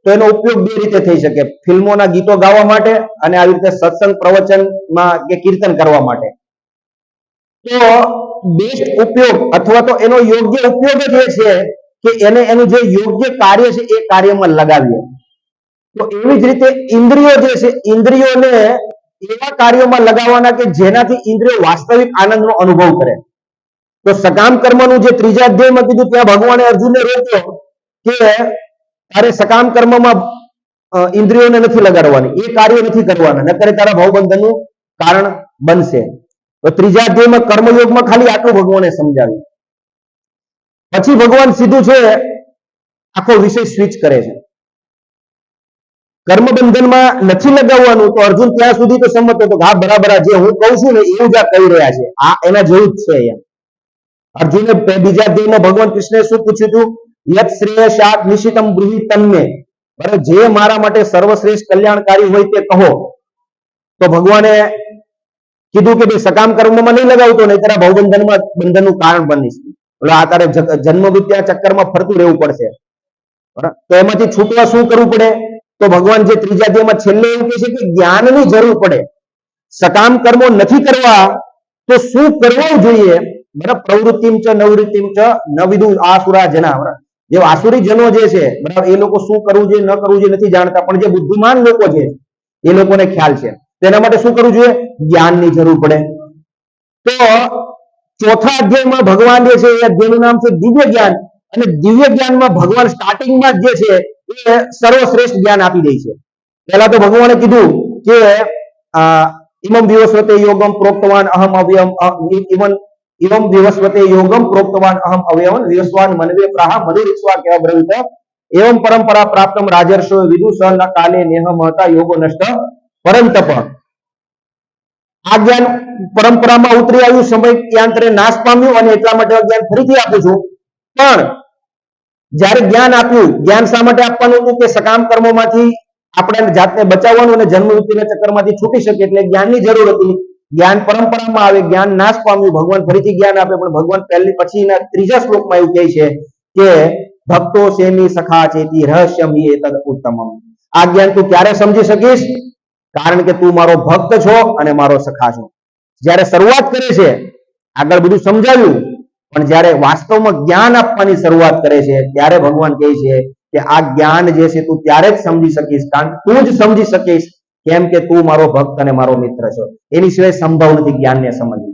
Speaker 1: તો એનો ઉપયોગ બે રીતે થઈ શકે: ફિલ્મોના ગીતો ગાવા માટે અને આવી રીતે સત્સંગ પ્રવચનમાં કે કીર્તન કરવા માટે. તો બેસ્ટ ઉપયોગ અથવા તો એનો યોગ્ય ઉપયોગ જ એ છે કે એને એનું જે યોગ્ય કાર્ય છે એ કાર્યમાં લગાવીએ. તો એવી જ રીતે ઇન્દ્રિયો જે છે, ઇન્દ્રિયોને એવા કાર્યોમાં લગાવવાના કે જેનાથી ઇન્દ્રિયો વાસ્તવિક આનંદનો અનુભવ કરે. તો સકામ કર્મનું જે ત્રીજા અધ્યાયમાં કીધું ત્યાં ભગવાને અર્જુનને રોક્યો કે તારે સકામ કર્મમાં ઇન્દ્રિયોને નથી લગાડવાની, એ કાર્ય નથી કરવાના, નકર તારા ભવબંધનનું કારણ બનશે. તો ત્રીજા અધ્યાયમાં કર્મયોગમાં ખાલી આટલું ભગવાને સમજાવ્યું. પછી ભગવાન સીધું છે આખો વિષય સ્વિચ કરે છે. કર્મબંધનમાં નથી લગાવવાનું, તો અર્જુન ત્યાં સુધી તો સંમત હતો કે હા બરાબર, જે હું કહું છું ને એવું જ આ કહી રહ્યા છે, આ એના જેવું જ છે અહીંયા. અર્જુને બીજા અધ્યાયમાં ભગવાન કૃષ્ણએ શું પૂછ્યું હતું? યત શ્રેયસાત નિશિતમ બ્રુહિ તન્મે. બરાબર, જે મારા માટે સર્વશ્રેષ્ઠ કલ્યાણકારી હોય તે કહો. તો ભગવાને કીધું કે ભાઈ સકામ કર્મમાં નહીં લગાવતો, નહીં તારા ભવબંધનમાં બંધનનું કારણ બનીશ. એટલે આ તારે જન્મ વિદ્યા ચક્કરમાં ફરતું રહેવું પડશે. બરાબર, તો એમાંથી છૂટવા શું કરવું પડે? તો ભગવાન જે ત્રીજા અધ્યાયમાં છેલ્લે એવું કહે છે કે જ્ઞાનની જરૂર પડે. સકામ કર્મો નથી કરવા તો શું કરવું જોઈએ? બરાબર, પ્રવૃત્તિમ ચ નવૃત્તિમ ચ ન વિદુ આસુરા જના. જે આસુરી જનો જે છે, બરાબર, એ લોકો શું કરવું જોઈએ ન કરવું જોઈએ નથી જાણતા, પણ જે બુદ્ધિમાન લોકો છે એ લોકોને ખ્યાલ છે. તેના માટે શું કરવું જોઈએ? જ્ઞાનની જરૂર પડે. તો ચોથા અધ્યાયમાં ભગવાન જે છે એ અધ્યાયનું નામ છે દિવ્ય જ્ઞાન, અને દિવ્ય જ્ઞાનમાં ભગવાન સ્ટાર્ટિંગમાં જે છે એ સર્વશ્રેષ્ઠ જ્ઞાન આપી દે છે. પહેલા તો ભગવાને કીધું કે ઇમમ વિવસ્વતે યોગમ પ્રોક્તવાન અહમ અવ્યયમ ઇમમ વિવસ્વતે યોગમ પ્રોક્તવાન અહમ અવ્યયમ વિવસ્વાન મનવે પ્રાહ મનુરીશ્વા કે બ્રવીત એવમ પરંપરા પ્રાપ્તમ રાજર્ષો વિદુષ ન કાલે નેહ મહતા યોગો નષ્ટ પરંતપ. આ જ્ઞાન પરંપરામાં ઉતરી આવ્યું, સમય ત્યાંતરે નાશ પામ્યું, અને એટલા માટે જ્ઞાન ફરીથી આપું છું. પણ જ્યારે જ્ઞાન આપ્યું, જ્ઞાન શા માટે આપવાનું હતું? કે સકામ કર્મોમાંથી આપણે જાતને બચાવવાનું અને જન્મ મૃત્યુના ચક્કરમાંથી છૂટી શકે, એટલે જ્ઞાનની જરૂર હતી. જ્ઞાન પરંપરામાં આવે, જ્ઞાન નાશ પામ્યું, ભગવાન ફરીથી જ્ઞાન આપે. પણ ભગવાન પહેલી પછીના ત્રીજા શ્લોકમાં એવું કહે છે કે ભક્તો સેમી સખા ચેતી રહસ્યમ એતદ ઉત્તમમ. આ જ્ઞાન તું ક્યારે સમજી શકીશ? કારણ કે તું મારો ભક્ત છો અને મારો સખા છો. જ્યારે શરૂઆત કરે છે, આગળ બધું સમજાવ્યું, પણ જ્યારે વાસ્તવમાં જ્ઞાન આપવાની શરૂઆત કરે છે ત્યારે ભગવાન કહે છે કે આ જ્ઞાન જે છે તું ત્યારે જ સમજી શકીશ, કારણ તું જ સમજી શકીશ, કેમ કે તું મારો ભક્ત અને મારો મિત્ર છો. એની સિવાય સંભવ નથી જ્ઞાનને સમજવું.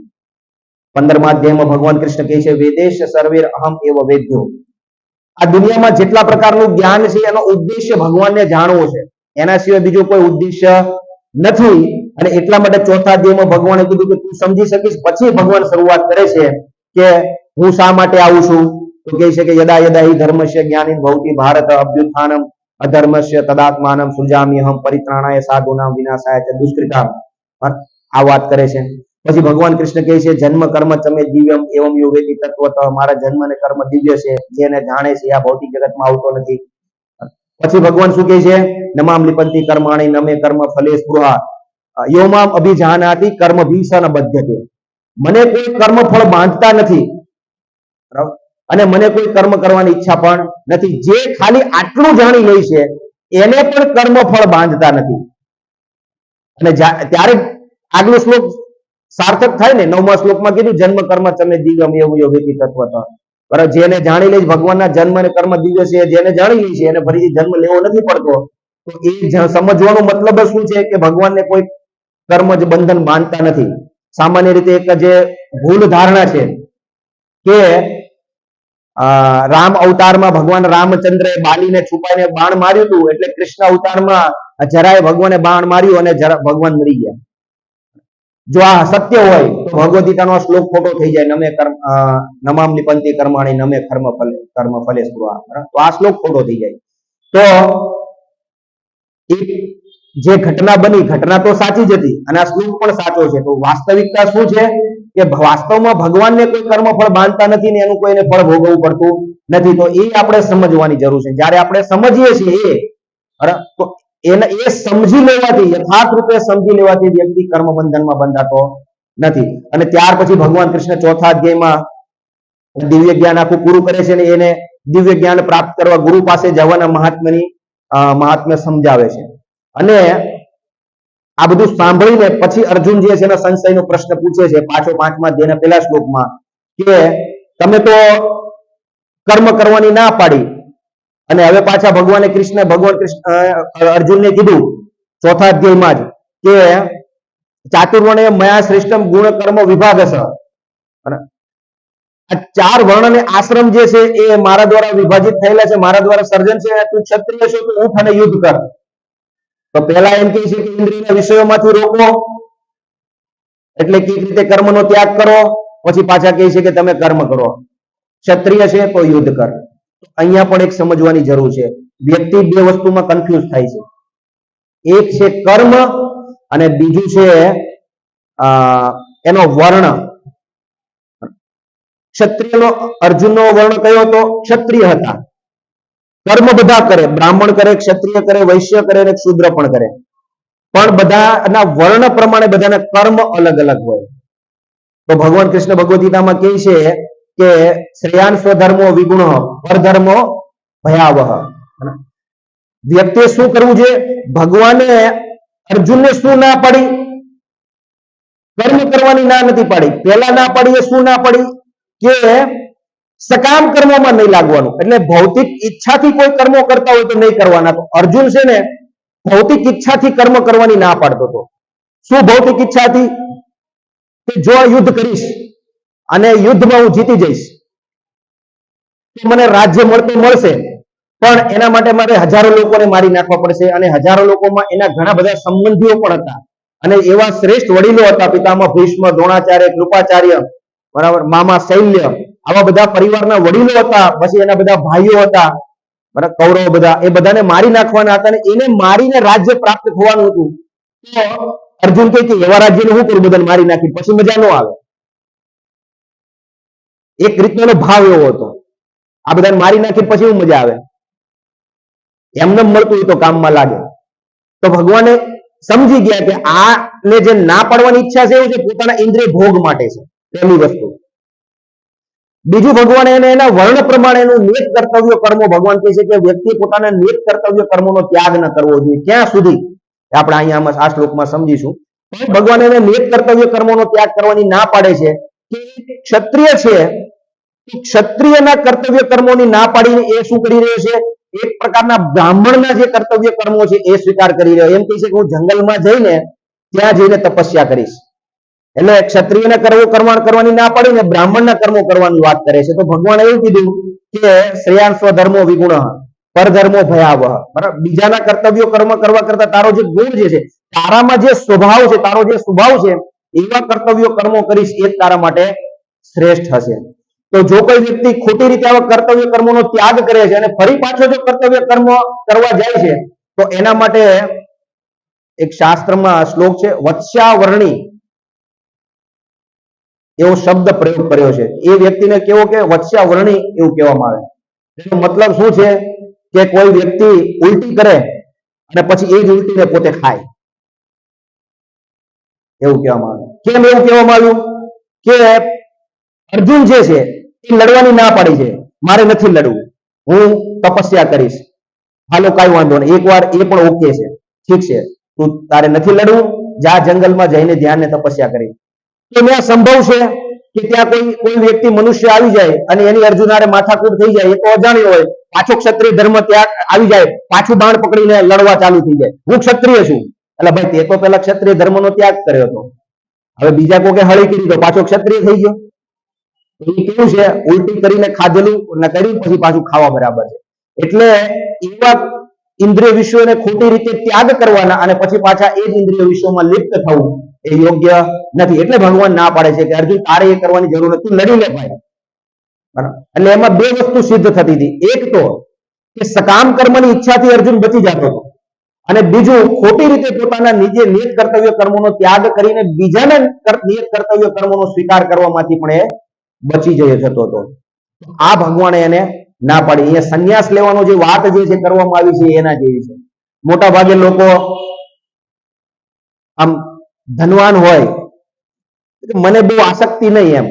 Speaker 1: 15મા અધ્યાયમાં ભગવાન કૃષ્ણ કહે છે વેદેશ સર્વેર અહમ એવ વેદ્યો. આ દુનિયામાં જેટલા પ્રકારનું જ્ઞાન છે એનો ઉદ્દેશ્ય ભગવાનને જાણવો છે, એના સિવાય બીજો કોઈ ઉદ્દેશ્ય નથી. અને એટલા માટે ચોથા અધ્યાયમાં ભગવાને કીધું કે તું સમજી શકીશ. પછી ભગવાન શરૂઆત કરે છે કે હું શા માટે આવું છું? તો કહે છે કે યદા યદા હિ ધર્મસ્ય જ્ઞાની ભવતી ભારત અભ્યુત્થાનમ અધર્મસ્ય તદાત્માનમ સૃજામ્યહમ પરિત્રાણાય સાધુનામ વિનાશાય ચ દુષ્કૃતામ. આ વાત કરે છે. પછી ભગવાન કૃષ્ણ કહે છે જન્મ કર્મ ચમે દિવ્યમ એવમ યોગેતિ તત્વત. મારા જન્મ અને કર્મ દિવ્ય છે, જેને જાણે છે આ ભૌતિક જગતમાં આવતો નથી. પછી ભગવાન શું કહે છે? નમામ લિપંતિ કર્માણી નમે કર્મ ફલે સ્પૃહા યોમામ અભિજાનાતિ કર્મ ભીષણ બધ્યતે. મને કોઈ કર્મ ફળ બાંધતા નથી, અને મને કોઈ કર્મ કરવાની ઈચ્છા પણ નથી. જે ખાલી આટલું જાણી લે છે એને પણ કર્મ ફળ બાંધતા નથી. અને ત્યારે આગલો શ્લોક સાર્થક થાય ને. 9મા શ્લોકમાં કીધું જન્મ કર્મ ચમે દિવ્યમ એવું યોગેતિ તત્વત. બરાબર, જેને જાણી લે ભગવાનના જન્મ અને કર્મ દિવ્ય છે, જેને જાણી લે છે એને ફરીથી જન્મ લેવો નથી પડતો. તો એ સમજવાનો મતલબ શું છે કે ભગવાનને કોઈ કર્મ જ બંધન બાંધતા નથી. સામાન્ય રીતે એક જે ભૂલ ધારણા છે કે રામ અવતારમાં ભગવાન રામચંદ્ર બાલીને છુપાઈને બાણ માર્યું હતું, એટલે કૃષ્ણ અવતારમાં જરાય ભગવાને બાણ માર્યું અને ભગવાન મરી ગયા. જો આ સત્ય હોય તો ભગવદ ગીતાનો શ્લોક ખોટો થઈ જાય. નમામ લિપંતિ કર્માણી નમે કર્મ ફલે સ્પૃહા. તો આ શ્લોક ખોટો થઈ જાય. તો જે ઘટના બની, ઘટના તો સાચી જ હતી અને આ શ્લોક પણ સાચો છે. તો વાસ્તવિકતા શું છે કે વાસ્તવમાં ભગવાનને કોઈ કર્મ ફળ બાંધતા નથી ને એનું કોઈને ફળ ભોગવવું પડતું નથી. તો એ આપણે સમજવાની જરૂર છે. જ્યારે આપણે સમજીએ છીએ તો એને એ સમજી લેવાથી, યથાર્થ રૂપે સમજી લેવાથી વ્યક્તિ કર્મ બંધનમાં બંધાતો નથી. અને ત્યાર પછી ભગવાન કૃષ્ણ ચોથા અધ્યાયમાં દિવ્ય જ્ઞાન આખું પૂરું કરે છે, અને એને દિવ્ય જ્ઞાન પ્રાપ્ત કરવા ગુરુ પાસે જવાના મહાત્મ્ય સમજાવે છે. અને આ બધું સાંભળીને પછી અર્જુન જે છે એના સંશયનો પ્રશ્ન પૂછે છે પાછો 5મા અધ્યાયના પહેલા શ્લોકમાં કે તમે તો કર્મ કરવાની ના પાડી, અને હવે પાછા ભગવાન કૃષ્ણ અર્જુનને કીધું ચોથા અધ્યાયમાં જ કે ચાતુર્વર્ણ્ય મયા શ્રેષ્ઠમ ગુણ કર્મ વિભાગ છે. આ 4 વર્ણ અને આશ્રમ જે છે એ મારા દ્વારા વિભાજિત થયેલા છે, મારા દ્વારા સર્જન છે. તું ક્ષત્રિય છો તો ઉઠ અને યુદ્ધ કર. તો પહેલા એમ કહે છે કે ઇન્દ્રિયના વિષયોમાંથી રોકો, એટલે કઈ રીતે કર્મનો ત્યાગ કરો. પછી પાછા કહે છે કે તમે કર્મ કરો. ક્ષત્રિય છે તો યુદ્ધ કર. અહીંયા પણ એક સમજવાની જરૂર છે. વ્યક્તિ બે વસ્તુમાં કન્ફ્યુઝ થાય છે. એક છે કર્મ અને બીજું છે એનો વર્ણ. ક્ષત્રિયનો અર્જુનનો વર્ણ કયો હતો? ક્ષત્રિય હતા. કર્મ બધા કરે, બ્રાહ્મણ કરે, ક્ષત્રિય કરે, વૈશ્ય કરે અને શૂદ્ર પણ કરે, પણ બધાના વર્ણ પ્રમાણે બધાના કર્મ અલગ અલગ હોય. તો ભગવાન કૃષ્ણ ભગવદ ગીતામાં કહે છે કે શ્રેયાન સ્વધર્મો વિગુણો પરધર્મો ભયાવહ. વ્યક્તિએ શું કરવું છે? ભગવાને અર્જુનને શું ના પાડી? કર્મ કરવાની ના નથી પાડી. પહેલા ના પાડી એ શું ના પાડી? કે સકામ કર્મોમાં નહીં લાગવાનું. એટલે ભૌતિક ઈચ્છાથી કોઈ કર્મો કરતા હોય તો નહીં કરવાના. તો અર્જુન છે ને ભૌતિક ઈચ્છાથી કર્મ કરવાની ના પાડતો હતો. શું ભૌતિક ઈચ્છાથી? કે જો યુદ્ધ કરીશ અને યુદ્ધમાં હું જીતી જઈશ તો મને રાજ્ય મળશે, પણ એના માટે મારે હજારો લોકોને મારી નાખવા પડશે અને હજારો લોકોમાં એના ઘણા બધા સંબંધીઓ પણ હતા અને એવા શ્રેષ્ઠ વડીલો હતા, પિતામહ ભીષ્મ, દ્રોણાચાર્ય, કૃપાચાર્ય, બરાબર, મામા શૈલ્ય, આવા બધા પરિવારના વડીલો હતા. પછી એના બધા ભાઈઓ હતા, બરાબર, કૌરવ બધા, એ બધાને મારી નાખવાના હતા અને એને મારીને રાજ્ય પ્રાપ્ત થવાનું હતું. તો અર્જુન કહે કે એવા રાજ્યને હું કરું, બધાને મારી નાખી, પછી મજા ન આવે. એક રીતનો ભાવ એવો હતો, આ બધાને મારી નાખી પછી હું મજા આવે? એમને મળતું હોય તો કામમાં લાગે. તો ભગવાને સમજી ગયા કે આને જે ના પાડવાની ઈચ્છા છે એવું છે પોતાના ઇન્દ્રિય ભોગ માટે છે, પહેલી વસ્તુ. બીજું, ભગવાન એને એના વર્ણ પ્રમાણે એનું નિયત કર્તવ્ય કર્મો, ભગવાન કહે છે કે વ્યક્તિએ પોતાના નિયત કર્તવ્ય કર્મોનો ત્યાગ ન કરવો જોઈએ. ક્યાં સુધી? આપણે અહીંયા આ શ્લોકમાં સમજીશું. ભગવાન એને નિયત કર્તવ્ય કર્મોનો ત્યાગ કરવાની ના પાડે છે કે ક્ષત્રિય છે, ક્ષત્રિયના કર્તવ્ય કર્મોની ના પાડીને એ શું કરી રહ્યો છે? એક પ્રકારના બ્રાહ્મણના જે કર્તવ્ય કર્મો છે એ સ્વીકાર કરી રહ્યો. એમ કહે છે કે હું જંગલમાં જઈને ત્યાં જઈને તપસ્યા કરીશ. એટલે ક્ષત્રિયના કર્મો કરવાની ના પાડીને બ્રાહ્મણના કર્મો કરવાની વાત કરે છે. તો ભગવાન એવું કીધું કે શ્રેયાન સ્વધર્મો વિગુણ પરધર્મો ભયાવહ. બરાબર, બીજાના કર્તવ્યો કર્મ કરવા કરતા તારો જે ગુણ જે છે, તારામાં જે સ્વભાવ છે, તારો જે સ્વભાવ છે, એવા કર્તવ્યો કર્મો કરીશ એ તારા માટે શ્રેષ્ઠ હશે. તો જો કોઈ વ્યક્તિ ખોટી રીતે આવા કર્તવ્ય કર્મોનો ત્યાગ કરે છે અને ફરી પાછો જો કર્તવ્ય કર્મ કરવા જાય છે તો એના માટે એક શાસ્ત્રમાં શ્લોક છે, વત્સ્યાવર્ણી એવો શબ્દ પ્રયોગ કર્યો છે. એ વ્યક્તિને કેવો કે વત્સ્યાવર્ણી એવું કહેવામાં આવે. એનો મતલબ શું છે? કે કોઈ વ્યક્તિ ઉલટી કરે અને પછી એ જ ઉલટીને પોતે ખાય, એવું કહેવામાં આવે. કેમ એવું કહેવામાં આવ્યું? કે અર્જુન જે છે એ લડવાની ના પાડી છે, મારે નથી લડવું, હું તપસ્યા કરીશ. હાલો, કાંઈ વાંધો નહીં, એકવાર એ પણ ઓકે છે, ઠીક છે, તું તારે નથી લડવું, જા જંગલમાં જઈને ધ્યાનને તપસ્યા કરી. તો ત્યાં સંભવ છે કે ત્યાં કોઈ વ્યક્તિ મનુષ્ય આવી જાય અને એની અર્જુન હારે માથાકૂટ થઈ જાય, એ તો અજાણ્યો હોય, પાછો ક્ષત્રિય ધર્મ ત્યાગ આવી જાય, પાછું બાણ પકડીને લડવા ચાલુ થઈ જાય, હું ક્ષત્રિય છું. એટલે ભાઈ, તે તો પેલા ક્ષત્રિય ધર્મનો ત્યાગ કર્યો હતો, હવે બીજા કોકે હળી કરી તો પાછો ક્ષત્રિય થઈ ગયો. એ કેવું છે? ઉલટી કરીને ખાધેલું ને કર્યું પછી પાછું ખાવા બરાબર છે. એટલે એવા ઇન્દ્રિય વિષયોને ખોટી રીતે ત્યાગ કરવાના અને પછી પાછા એ જ ઇન્દ્રિય વિષયોમાં લિપ્ત થવું એ યોગ્ય નથી. એટલે ભગવાન ના પાડે છે કે અર્જુન, તારે એ કરવાની જરૂર નથી, લડી લે ભાઈ. એટલે એમાં બે વસ્તુ સિદ્ધ થતી હતી. એક તો કે સકામ કર્મની ઈચ્છાથી અર્જુન બચી જતો હતો, અને બીજું ખોટી રીતે પોતાના નિજે નિયત કર્તવ્ય કર્મોનો ત્યાગ કરીને બીજાના નિયત કર્તવ્ય કર્મોનો સ્વીકાર કરવામાંથી પણ એ બચી જતો હતો. આ ભગવાને એને ના પાડી. અહીંયા સંન્યાસ લેવાનો જે વાત જે છે કરવામાં આવી છે એના જેવી છે. મોટા ભાગે લોકો આમ ધનવાન હોય, મને બહુ આસક્તિ નહીં એમ,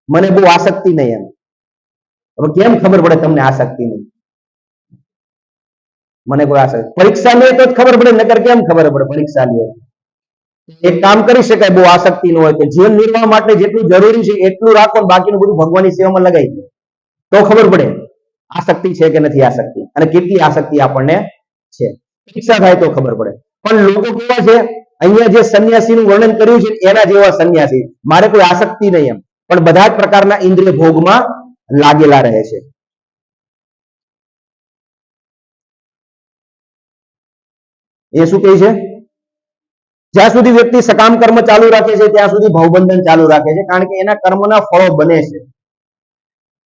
Speaker 1: મને બહુ આસક્તિ નહીં એમ. હવે કેમ ખબર પડે તમને આસક્તિ નહીં? મને કોઈ આસક્તિ, પરીક્ષા લે તો જ ખબર પડે, નકર કેમ ખબર પડે? પરીક્ષા લે એક કામ કરી શકાય, બહુ આસક્તિ ન હોય તો જીવન નિર્વાહ માટે જેટલું જરૂરી છે એટલું રાખો, બાકીનું બધું ભગવાનની સેવામાં લગાવી દો, તો ખબર પડે આસક્તિ છે કે નથી આસક્તિ, અને કેટલી આસક્તિ આપણને છે. પરીક્ષા થાય તો ખબર પડે. પણ લોકો કેવા છે? અહીંયા જે સંન્યાસીનું વર્ણન કર્યું છે એના જેવા સંન્યાસી, મારે કોઈ આસક્તિ નહીં એમ, પણ બધા જ પ્રકારના ઇન્દ્રિય ભોગમાં લાગેલા રહે છે. એ શું કહે છે? જ્યાં સુધી વ્યક્તિ સકામ કર્મ ચાલુ રાખે છે ત્યાં સુધી ભવબંધન ચાલુ રાખે છે, કારણ કે એના કર્મના ફળો બને છે.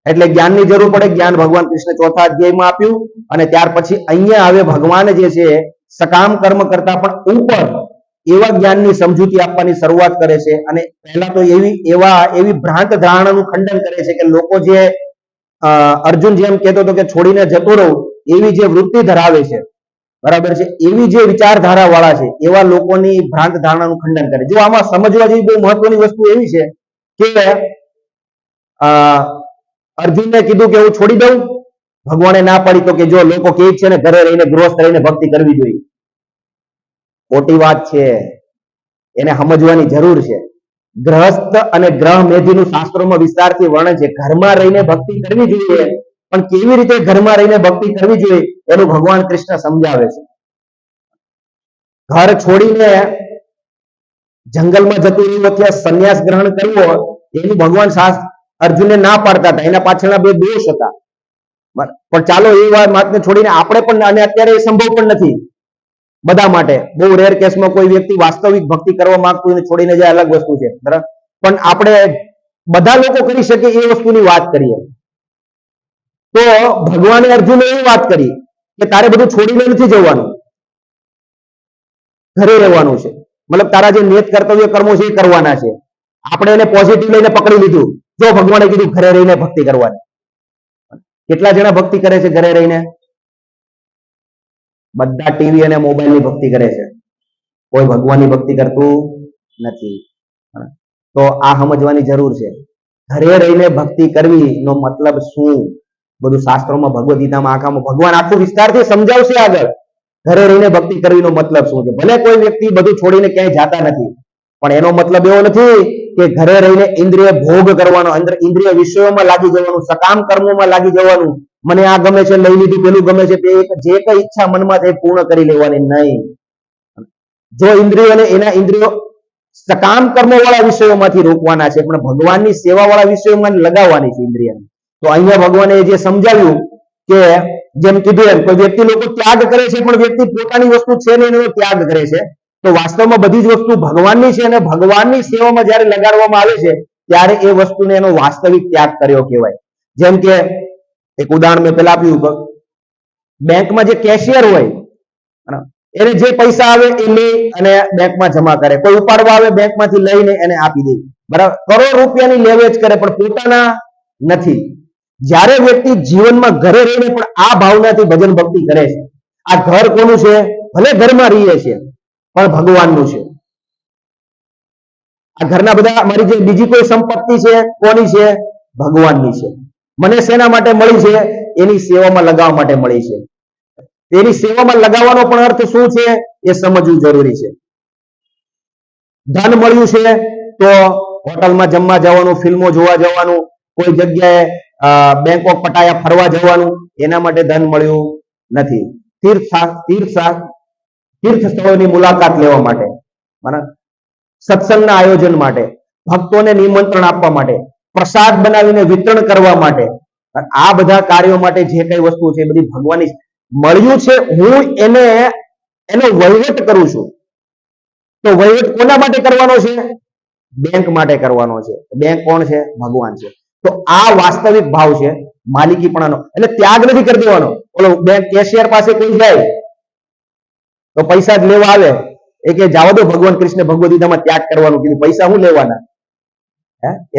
Speaker 1: એટલે જ્ઞાનની જરૂર પડે. જ્ઞાન ભગવાન કૃષ્ણ ચોથા અધ્યાયમાં આપ્યું, અને ત્યાર પછી અહીંયા હવે ભગવાન જે છે સકામ કર્મ કરતા પણ ઉપર એવા જ્ઞાનની સમજૂતી આપવાની શરૂઆત કરે છે. અને પહેલા તો એવી ભ્રાંત ધારણાનું ખંડન કરે છે કે લોકો જે અર્જુન જેમ કહેતો હતો કે છોડીને જતો રહું એવી જે વૃત્તિ ધરાવે છે, બરાબર છે, એવી જે વિચારધારા વાળા છે એવા લોકોની ભ્રાંત ધારણાનું ખંડન કરે. જો આમાં સમજવા જેવી બહુ મહત્વની વસ્તુ એવી છે કે અર્જુનને કીધું કે હું છોડી દઉં, ભગવાને ના પાડી તો કે જો લોકો કે છે ને ઘરે રહીને ગૃહસ્થ રહીને ભક્તિ કરવી જોઈએ. ખોટી વાત છે, એને સમજવાની જરૂર છે. ગ્રહસ્થ અને ગ્રહ મેધીનું શાસ્ત્રોમાં વિસ્તારથી વર્ણન છે. ઘરમાં રહીને ભક્તિ કરવી જોઈએ, પણ કેવી રીતે ઘરમાં રહીને ભક્તિ કરવી જોઈએ એનું ભગવાન કૃષ્ણ સમજાવે છે. ઘર છોડીને જંગલમાં જતું રહેવું અથવા સંન્યાસ ગ્રહણ કરવો એનું ભગવાન અર્જુનને ના પાડતા હતા. એના પાછળના બે દોષ હતા. પણ ચાલો એ વાતને છોડીને આપણે પણ, અને અત્યારે એ સંભવ પણ નથી બધા માટે. બહુ રેર કેસમાં કોઈ વ્યક્તિ વાસ્તવિક ભક્તિ કરવા માંગતું હોય છોડીને જાય, અલગ વસ્તુ છે, બરાબર. પણ આપણે બધા લોકો કરી શકે એ વસ્તુની વાત કરીએ તો ભગવાને અર્જુને એવી વાત કરી કે તારે બધું છોડીને નથી જવાનું, ઘરે રહેવાનું છે. મતલબ તારા જે નિયત કર્તવ્ય કર્મો છે એ કરવાના છે. આપણે એને પોઝિટિવ લઈને પકડી લીધું. જો ભગવાને કીધું ઘરે રહીને ભક્તિ કરવાની. કેટલા જણા ભક્તિ કરે છે ઘરે રહીને? બધા ટીવી અને મોબાઈલની ભક્તિ કરે છે, કોઈ ભગવાનની ભક્તિ કરતું નથી. તો આ સમજવાની જરૂર છે. ઘરે રહીને ભક્તિ કરવી નો મતલબ શું? બધું શાસ્ત્રોમાં, ભગવદ ગીતામાં આખામાં ભગવાન આખું વિસ્તારથી સમજાવશે આગળ. ઘરે રહીને ભક્તિ કરવીનો મતલબ શું છે? ભલે કોઈ વ્યક્તિ બધું છોડીને ક્યાંય જાતા નથી, પણ એનો મતલબ એવો નથી કે ઘરે રહીને ઇન્દ્રિય ભોગ કરવાનો, ઇન્દ્રિય વિષયોમાં લાગી જવાનું, સકામ કર્મોમાં લાગી જવાનું. મને આ ગમે છે લઈ લીધું, પેલું ગમે છે તે, જે કઈ ઈચ્છા મનમાં છે પૂર્ણ કરી લેવાની નહીં. જો ઇન્દ્રિયોને એના ઇન્દ્રિયો સકામ કર્મો વાળા વિષયોમાંથી રોકવાના છે, પણ ભગવાનની સેવા વાળા વિષયોમાં લગાવવાની છે ઇન્દ્રિયને. તો અહીંયા ભગવાને જે સમજાવ્યું કે જેમ કીધું એમ કોઈ વ્યક્તિ લોકો ત્યાગ કરે છે, પણ વ્યક્તિ પોતાની વસ્તુ છે ને એનો ત્યાગ કરે છે. તો વાસ્તવમાં બધી જ વસ્તુ ભગવાનની છે, અને ભગવાનની સેવામાં જ્યારે લગાડવામાં આવે છે ત્યારે એ વસ્તુને એનો વાસ્તવિક ત્યાગ કર્યો કહેવાય. જેમ કે એક ઉદાહરણ મેં પેલા આપ્યું, બેંકમાં જે કેશિયર હોય એને જે પૈસા આવે એ લઈ અને બેંકમાં જમા કરે. કોઈ ઉપાડવા આવે બેંકમાંથી લઈને એને આપી દે, બરાબર. કરોડ રૂપિયાની લેવેચ કરે પણ પોતાના નથી. જ્યારે વ્યક્તિ જીવનમાં ઘરે રહીને પણ આ ભાવનાથી ભજન ભક્તિ કરે છે, આ ઘર કોનું છે? ભલે ઘરમાં રહીએ છીએ પણ ભગવાનનું છે. આ ઘરના બધા, મારી જે બીજી કોઈ સંપત્તિ છે કોની છે? ભગવાનની છે. મને શેના માટે મળી છે? એની સેવામાં લગાવવા માટે મળી છે. એની સેવામાં લગાવવાનો પણ અર્થ શું છે એ સમજવું જરૂરી છે. ધન મળ્યું છે તો હોટલમાં જમવા જવાનું, ફિલ્મો જોવા જવાનું, કોઈ જગ્યાએ બેંકોક પટાયા ફરવા જવાનું, એના માટે ધન મળ્યું નથી. તીર્થ સ્થળોની મુલાકાત લેવા માટે, સત્સંગના આયોજન માટે, ભક્તોને નિમંત્રણ આપવા માટે, પ્રસાદ બનાવીને વિતરણ કરવા માટે, આ બધા કાર્યો માટે જે કઈ વસ્તુ છે બધી ભગવાનની મળ્યું છે. હું એનો વહીવટ કરું છું. તો વહીવટ કોના માટે કરવાનો છે? બેંક માટે કરવાનો છે. બેંક કોણ છે? ભગવાન છે. તો આ વાસ્તવિક ભાવ છે માલિકીપણાનો. એટલે ત્યાગ નથી કરી દેવાનો. ઓલો બેંક કેશિયર પાસે કોઈ જાય તો પૈસા જ લેવા આવે, એ કે જાવ દો, ભગવાન કૃષ્ણ ભગવદ ગીતામાં ત્યાગ કરવાનું કીધું, પૈસા હું લેવાના?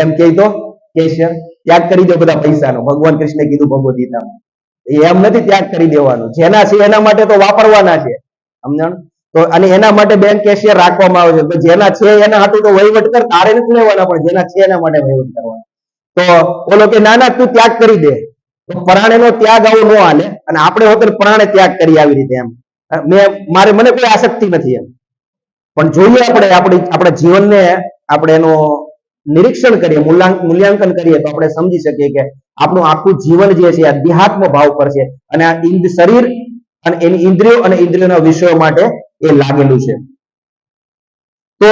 Speaker 1: એમ કે તો કેશિયર ત્યાગ કરી દો બધા પૈસાનો, ભગવાન કૃષ્ણે કીધું ભગવદ ગીતામાં. એમ નથી ત્યાગ કરી દેવાનું. જેના છે એના માટે તો વાપરવાના છે, સમજણ? તો અને એના માટે બેંક કેશિયર રાખવામાં આવે છે. તો જેના છે એના હાટું તો વહીવટ કર, તારે નથી લેવાના, પણ જેના છે એના માટે વહીવટ કરવાનો. તો બોલો કે ના ના તું ત્યાગ કરી દે, તો પરાણેનો ત્યાગ આવો ન હાલે. અને આપણે હોતે પરાણે ત્યાગ કરી આવી રીતે એમ મને કોઈ આસક્તિ નથી એમ. પણ જોઈએ આપણા જીવનને આપણે એનો નિરીક્ષણ કરીએ, મૂલ્યાંકન કરીએ તો આપણે સમજી શકીએ કે આપણું આખું જીવન જે છે અધ્યાત્મ ભાવ પર છે, અને આ શરીર અને એની ઇન્દ્રિયો અને ઇન્દ્રિયોના વિષયો માટે એ લાગેલું છે. તો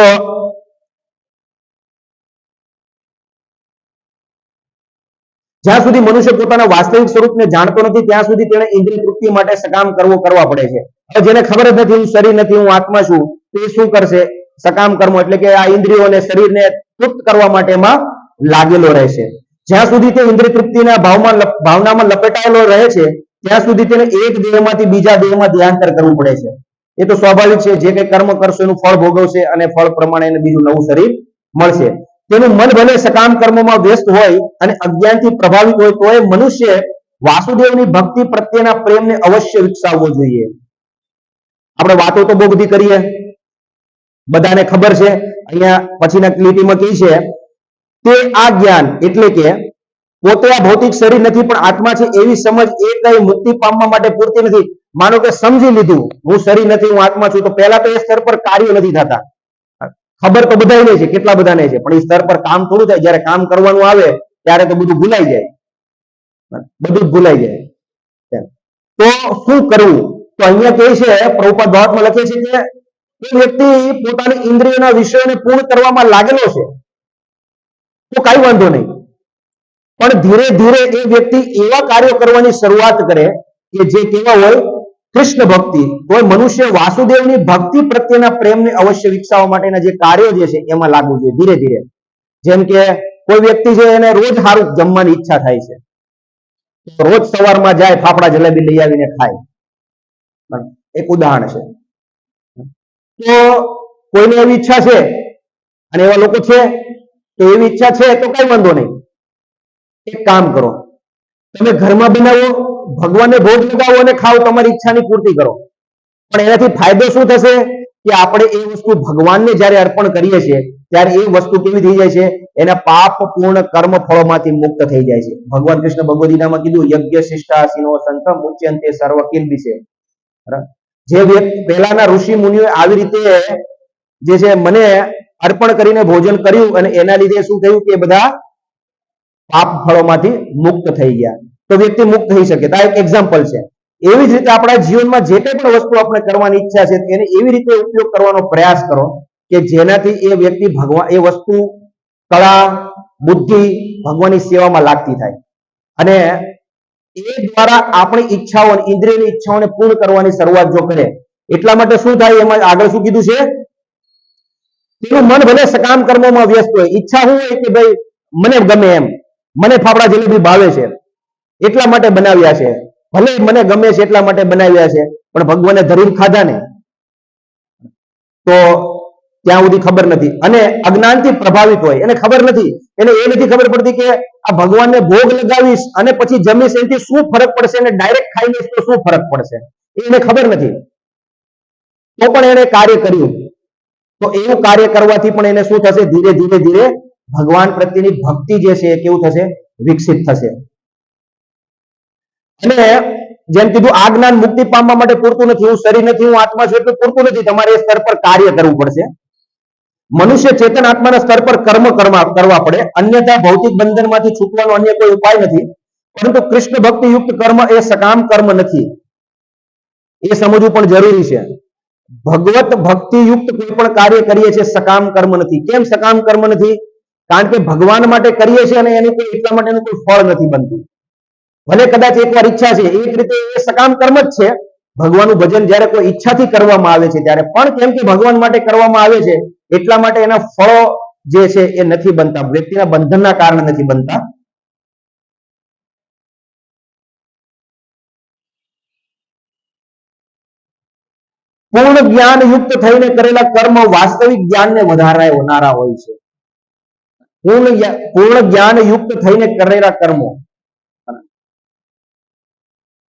Speaker 1: જ્યાં સુધી મનુષ્ય પોતાના વાસ્તવિક સ્વરૂપને જાણતો નથી ત્યાં સુધી તેને ઇન્દ્રિય તૃપ્તિ માટે સકામ કરવા પડે છે. હવે જેને ખબર જ નથી હું શરીર નથી, હું આત્મા છું, તો એ શું કરશે? સકામ કર્મો એટલે કે આ ઇન્દ્રિયો અને શરીરને તૃપ્ત કરવા માટેમાં લાગેલો રહેશે. જ્યાં સુધી તે ઇન્દ્રિય તૃપ્તિના ભાવનામાં લપેટાયેલો રહે છે ત્યાં સુધી તેને એક દેહમાંથી બીજા દેહમાં ધ્યાંતર કરવું પડે છે. એ તો સ્વાભાવિક છે, જે કઈ કર્મ કરશો એનું ફળ ભોગવશે અને ફળ પ્રમાણે એને બીજું નવું શરીર મળશે. તેનું મન ભલે સકામ કર્મોમાં વ્યસ્ત હોય અને અજ્ઞાનથી પ્રભાવિત હોય તો એ મનુષ્ય વાસુદેવની ભક્તિ પ્રત્યેના પ્રેમને અવશ્ય વિકસાવવો જોઈએ. આપણે વાતો તો બહુ બધી કરીએ, બધાને ખબર છે. અહીંયા પછીના લીટીમાં કહે છે તે આ જ્ઞાન એટલે કે પોતે આ ભૌતિક શરીર નથી પણ આત્મા છે એવી સમજ એ કઈ મુક્તિ પામવા માટે પૂરતી નથી. માનો કે સમજી લીધું હું શરીર નથી, હું આત્મા છું, તો પહેલા તો એ સ્તર પર કાર્ય નથી થતા. ખબર તો બધાને છે, કેટલા બધાને છે, પણ એ સ્તર પર કામ થોડું થાય. જયારે કામ કરવાનું આવે ત્યારે તો બધું ભૂલાઈ જાય, બધું જ ભૂલાઈ જાય. તો શું કરવું? તો અહીંયા કહે છે, પ્રભુપાદ ભાવાર્થમાં લખે છે કે એ વ્યક્તિ પોતાની ઇન્દ્રિયોના વિષયોને પૂર્ણ કરવામાં લાગેલો છે તો કઈ વાંધો નહીં, પણ ધીરે ધીરે એ વ્યક્તિ એવા કાર્યો કરવાની શરૂઆત કરે કે જે કેવા હોય, કૃષ્ણ ભક્તિ. તો મનુષ્ય વાસુદેવની ભક્તિ પ્રત્યેના પ્રેમને અવશ્ય વિકસાવવા માટેના જે કાર્યો જે છે એમાં લાગવું જોઈએ ધીરે ધીરે. જેમ કે કોઈ વ્યક્તિ છે એને રોજ સારું જમવાની ઈચ્છા થાય છે, રોજ સવારમાં જાય ફાફડા જલેબી લઈ આવીને ખાય, એક ઉદાહરણ છે. તો કોઈને એવી ઈચ્છા છે અને એવા લોકો છે, તો એવી ઈચ્છા છે તો કઈ વાંધો નહીં. એક કામ કરો, તમે ઘરમાં બનાવો, ભગવાનને ભોગ લગાવો અને ખાઓ, તમારી ઈચ્છાની પૂર્તિ કરો. પણ એનાથી ફાયદો શું થશે કે આપણે એ વસ્તુ ભગવાનને જ્યારે અર્પણ કરીએ છીએ ત્યારે એ વસ્તુ કેવી થઈ જાય છે, એના પાપ પૂર્ણ કર્મ ફળોમાંથી મુક્ત થઈ જાય છે. ભગવાન કૃષ્ણ ભગવદ ગીતામાં કીધું યજ્ઞ શિષ્ટાસીનો સંત મુચ્યંતે સર્વ કિલ્બિષે. જે વ્યક્તિ પહેલાના ઋષિ મુનિઓ આવી રીતે જે છે મને અર્પણ કરીને ભોજન કર્યું અને એના લીધે શું થયું કે બધા પાપ ફળોમાંથી મુક્ત થઈ ગયા, તો વ્યક્તિ મુક્ત થઈ શકે. તો આ એક એક્ઝામ્પલ છે. એવી જ રીતે આપણા જીવનમાં જે કંઈ પણ વસ્તુ આપણે કરવાની ઈચ્છા છે એને એવી રીતે ઉપયોગ કરવાનો પ્રયાસ કરો કે જેનાથી એ વ્યક્તિ ભગવાન એ વસ્તુ કળા બુદ્ધિ ભગવાનની સેવામાં લાગતી થાય અને એ દ્વારા આપણી ઈચ્છાઓ ઇન્દ્રિયની ઈચ્છાઓને પૂર્ણ કરવાની શરૂઆત જો કરે. એટલા માટે શું થાય, એમાં આગળ શું કીધું છે, તેનું મન ભલે સકામ કર્મોમાં વ્યસ્ત હોય. ઈચ્છા શું હોય કે ભાઈ મને ગમે એમ, મને ફાફડા જલેબી ભાવે છે એટલા માટે બનાવ્યા છે, ભલે મને ગમે છે એટલા માટે બનાવ્યા છે, પણ ભગવાને ધરીને ખાધા ને, તો ત્યાં સુધી ખબર નથી. અને અજ્ઞાનથી પ્રભાવિત હોય, એને ખબર નથી, એને એ નથી ખબર પડતી કે આ ભગવાનને ભોગ લગાવીશ અને પછી જમીશ એનાથી શું ફરક પડશે અને ડાયરેક્ટ ખાઈ લઈશ તો શું ફરક પડશે, એને ખબર નથી. તો પણ એને કાર્ય કર્યું, તો એવું કાર્ય કરવાથી પણ એને શું થશે, ધીરે ધીરે ધીરે ભગવાન પ્રત્યેની ભક્તિ જે છે એ કેવું થશે, વિકસિત થશે. અને જેમ કીધું આ જ્ઞાન મુક્તિ પામવા માટે પૂરતું નથી. હું શરીર નથી, હું આત્મા છું એટલું પૂરતું નથી, તમારે એ સ્તર પર કાર્ય કરવું પડશે. મનુષ્ય ચેતન આત્માના સ્તર પર કર્મ કરવા પડે, અન્યથા ભૌતિક બંધનમાંથી છૂટવાનો અન્ય કોઈ ઉપાય નથી. પરંતુ કૃષ્ણ ભક્તિ યુક્ત કર્મ એ સકામ કર્મ નથી, એ સમજવું પણ જરૂરી છે. ભગવત ભક્તિ યુક્ત કોઈ પણ કાર્ય કરીએ છીએ સકામ કર્મ નથી. કેમ સકામ કર્મ નથી? કારણ કે ભગવાન માટે કરીએ છીએ અને એની કોઈ એટલા માટેનું કોઈ ફળ નથી બનતું. ભલે કદાચ એકવાર ઈચ્છા છે, એક રીતે એ સકામ કર્મ જ છે. ભગવાનનું ભજન જ્યારે કોઈ ઈચ્છાથી કરવામાં આવે છે ત્યારે પણ કેમ કે ભગવાન માટે કરવામાં આવે છે એટલા માટે એના ફળો જે છે એ નથી બનતા, વ્યક્તિના બંધનના કારણે નથી બનતા. પૂર્ણ જ્ઞાન યુક્ત થઈને કરેલા કર્મ વાસ્તવિક જ્ઞાનને વધારનારા હોય છે. પૂર્ણ જ્ઞાન યુક્ત થઈને કરેલા કર્મો,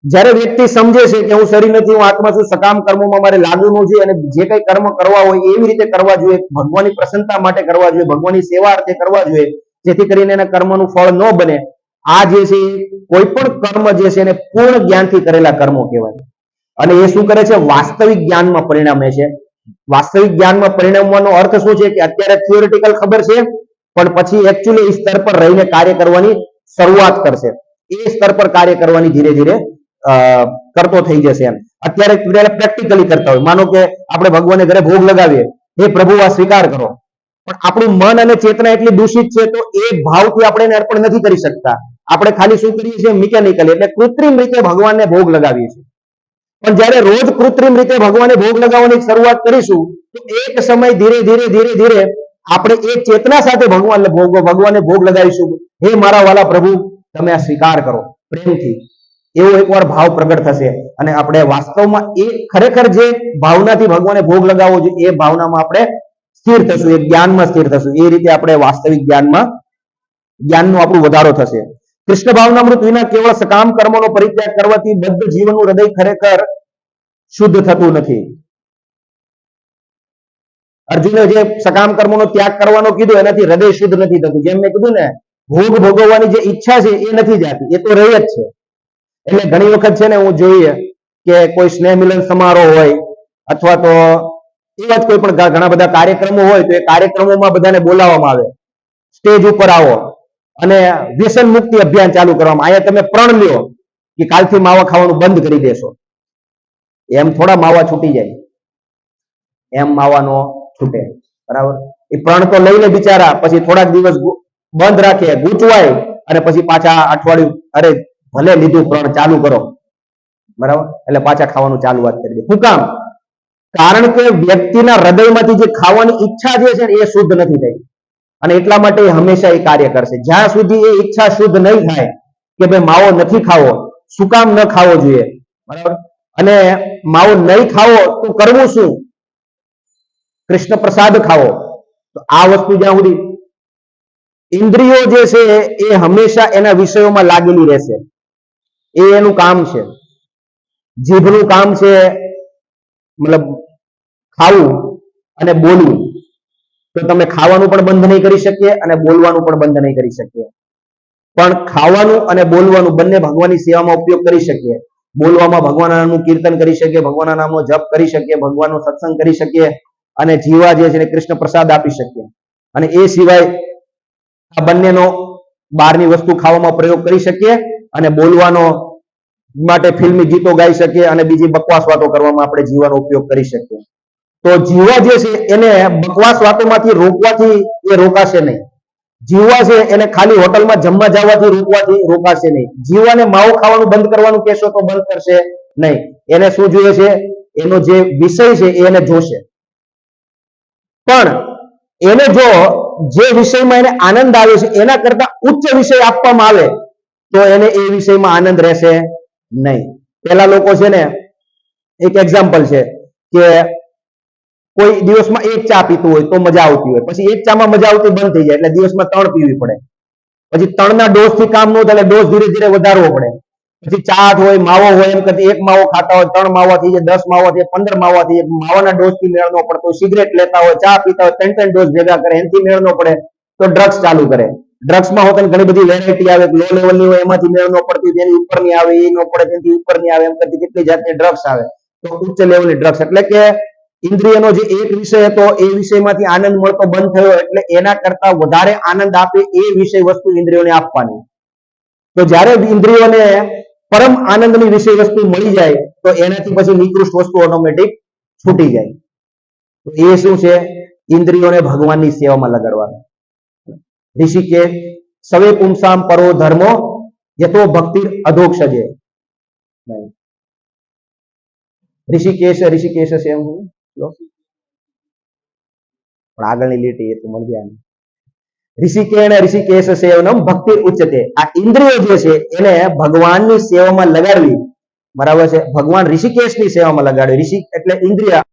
Speaker 1: જ્યારે વ્યક્તિ સમજે છે કે હું શરીર નથી, હું આત્મા છું, સકામ કર્મોમાં મારે લાગવું જોઈએ અને જે કઈ કર્મ કરવા હોય એવી રીતે કરવા જોઈએ, ભગવાનની પ્રસન્નતા માટે કરવા જોઈએ, ભગવાનની સેવા અર્થે કરવા જોઈએ, જેથી કરીને એના કર્મનું ફળ ન બને. આ જે છે કોઈ પણ કર્મ જે છે એને પૂર્ણ જ્ઞાનથી કરેલા કર્મો કહેવાય. અને એ શું કરે છે, વાસ્તવિક જ્ઞાનમાં પરિણમે છે. વાસ્તવિક જ્ઞાનમાં પરિણમવાનો અર્થ શું છે કે અત્યારે થિયોરિટિકલ ખબર છે, પણ પછી એકચ્યુઅલી એ સ્તર પર રહીને કાર્ય કરવાની શરૂઆત કરશે, એ સ્તર પર કાર્ય કરવાની ધીરે ધીરે કરતો થઈ જશે. એમ અત્યારે પ્રેક્ટિકલી કરતા હોય, માનો કે આપણે ભગવાનને ઘરે ભોગ લગાવીએ, હે પ્રભુ આ સ્વીકાર કરો, પણ આપણું મન અને ચેતના એટલી દૂષિત છે તો એ ભાવથી આપણે એને અર્પણ નથી કરી શકતા. આપણે ખાલી શું કરીએ છીએ, મિકેનિકલી એટલે કૃત્રિમ રીતે ભગવાનને ભોગ લગાવીએ છીએ. પણ જ્યારે રોજ કૃત્રિમ રીતે ભગવાનને ભોગ લગાવવાની શરૂઆત કરીશું તો એક સમય ધીરે ધીરે ધીરે ધીરે આપણે એ ચેતના સાથે ભગવાનને ભોગ લગાવીશું, હે મારા વાલા પ્રભુ તમે આ સ્વીકાર કરો પ્રેમથી. એવો એકવાર ભાવ પ્રગટ થશે અને આપણે વાસ્તવમાં એ ખરેખર જે ભાવનાથી ભગવાને ભોગ લગાવવો જોઈએ એ ભાવનામાં આપણે સ્થિર થશું, એ જ્ઞાનમાં સ્થિર થશું. એ રીતે આપણે વાસ્તવિક જ્ઞાનનો આપણો વધારો થશે. કૃષ્ણ ભાવનામૃત વિના કેવળ સકામ કર્મોનો પરિત્યાગ કરવાથી બદ્ધ જીવનનું હૃદય ખરેખર શુદ્ધ થતું નથી. અર્જુને જે સકામ કર્મોનો ત્યાગ કરવાનો કીધું એનાથી હૃદય શુદ્ધ નથી થતું. જેમ મેં કીધું ને, ભોગ ભોગવવાની જે ઈચ્છા છે એ નથી જાતી, એ તો રહી જ છે. એટલે ઘણી વખત છે ને હું જોઈએ કે કોઈ સ્નેહ મિલન સમારોહ હોય અથવા તો એવા જ કોઈ પણ ઘણા બધા કાર્યક્રમો હોય તો એ કાર્યક્રમોમાં બધાને બોલાવવામાં આવે, સ્ટેજ ઉપર આવો અને વ્યસન મુક્તિ અભિયાન ચાલુ કરવામાં. અહીંયા તમે પ્રણ લ્યો કે કાલથી માવા ખાવાનું બંધ કરી દેશો. એમ થોડા માવા છૂટી જાય, એમ માવાનો છૂટે, બરાબર? એ પ્રણ તો લઈને બિચારા પછી થોડાક દિવસ બંધ રાખે, ગૂંચવાય અને પછી પાછા અઠવાડિયું, અરે ભલે લીધું પ્રણ, ચાલુ કરો, બરાબર? એટલે પાછા ખાવાનું ચાલુ વાત કરી દે. શું કામ? કારણ કે વ્યક્તિના હૃદયમાંથી જે ખાવાની ઈચ્છા જે છે એ શુદ્ધ નથી થઈ અને એટલા માટે હંમેશા એ કાર્ય કરશે. જ્યાં સુધી એ ઈચ્છા શુદ્ધ નહીં થાય કે ભાઈ માવો નથી ખાવો, શું કામ ન ખાવો જોઈએ, બરાબર? અને માવો નહીં ખાવો તો કરવું શું? કૃષ્ણ પ્રસાદ ખાવો. તો આ વસ્તુ જ્યાં સુધી ઇન્દ્રિયો જે છે એ હંમેશા એના વિષયોમાં લાગેલી રહેશે. એ એનું કામ છે. જીભનું કામ છે મતલબ ખાવું અને બોલવું. તો તમે ખાવાનું પણ બંધ નહીં કરી શકીએ અને બોલવાનું પણ બંધ નહીં કરી શકીએ. પણ ખાવાનું અને બોલવાનું બંને ભગવાનની સેવામાં ઉપયોગ કરી શકીએ. બોલવામાં ભગવાનના નામનું કીર્તન કરી શકીએ, ભગવાનના નામનો જપ કરી શકીએ, ભગવાનનો સત્સંગ કરી શકીએ અને જીવા જે છે કૃષ્ણ પ્રસાદ આપી શકીએ. અને એ સિવાય આ બંનેનો બહારની વસ્તુ ખાવામાં પ્રયોગ કરી શકીએ અને બોલવાનો માટે ફિલ્મી ગીતો ગાઈ શકીએ અને બીજી બકવાસ વાતો કરવામાં આપણે જીવાનો ઉપયોગ કરી શકીએ. તો જીવા જે છે એને બકવાસ વાતોમાંથી રોકવાથી એ રોકાશે નહીં. જીવા છે એને ખાલી હોટલમાં જમવા જવાથી રોકાશે નહીં. જીવાને માવો ખાવાનું બંધ કરવાનું કહેશો તો બંધ કરશે નહીં. એને શું જોઈએ છે? એનો જે વિષય છે એને જોશે. પણ એને જો જે વિષયમાં એને આનંદ આવે છે એના કરતા ઉચ્ચ વિષય આપવામાં આવે તો એને એ વિષયમાં આનંદ રહેશે નહીં. પેલા લોકો છે ને, એક એક્ઝામ્પલ છે કે કોઈ દિવસમાં એક ચા પીતું હોય તો મજા આવતી હોય, પછી એક ચામાં મજા આવતી બંધ થઈ જાય એટલે દિવસમાં 3 પીવી પડે. પછી 3ના ડોઝ થી કામ ન થાય એટલે ડોઝ ધીરે ધીરે વધારવો પડે. પછી ચા હોય, માવો હોય, એમ કરતી એક માવો ખાતા હોય 3 માવા થઈ જાય, 10 માવા થઈ જાય, 15 માવા થઈ જાય. માવાના ડોઝ થી મેળ ન પડતો, સિગરેટ લેતા હોય, ચા પીતા હોય, 3 ડોઝ ભેગા કરે, એનાથી મેળ ન પડે તો ડ્રગ્સ ચાલુ કરે. ડ્રગ્સમાં હોતા ઘણી બધી વેરાયટી આવે, લો લેવલની હોય એમાંથી મેળ ન પડતી, તેની ઉપરની આવે, એ ન પડે તેની ઉપરની આવે, એમ કરતી કેટલી જાતની ડ્રગ્સ આવે. તો ઉચ્ચ લેવલની ડ્રગ્સ એટલે કે ઇન્દ્રિયનો જે એક વિષય હતો એ વિષયમાંથી આનંદ મળતો બંધ થયો એટલે એના કરતા વધારે આનંદ આપે એ વિષય વસ્તુ ઇન્દ્રિયોને આપવાની. તો જ્યારે ઇન્દ્રિયોને પરમ આનંદની વિષય વસ્તુ મળી જાય તો એનાથી પછી નિકૃષ્ટ વસ્તુ ઓટોમેટિક છૂટી જાય. તો એ શું છે? ઇન્દ્રિયોને ભગવાનની સેવામાં લગાડવાનું. ઋષિકેશ સવે પુંસામ પરો ધર્મો યતો ભક્તિ અધોક્ષજે. ઋષિકેશ છે એમ પણ આગળની લીટી એ તો મળી ગયા. ઋષિકેશ સેવનમ ભક્તિ ઉચ્ચતે. આ ઇન્દ્રિયો જે છે એને ભગવાનની સેવામાં લગાડવી, બરાબર છે? ભગવાન ઋષિકેશની સેવામાં લગાડવી. ઋષિ એટલે ઇન્દ્રિય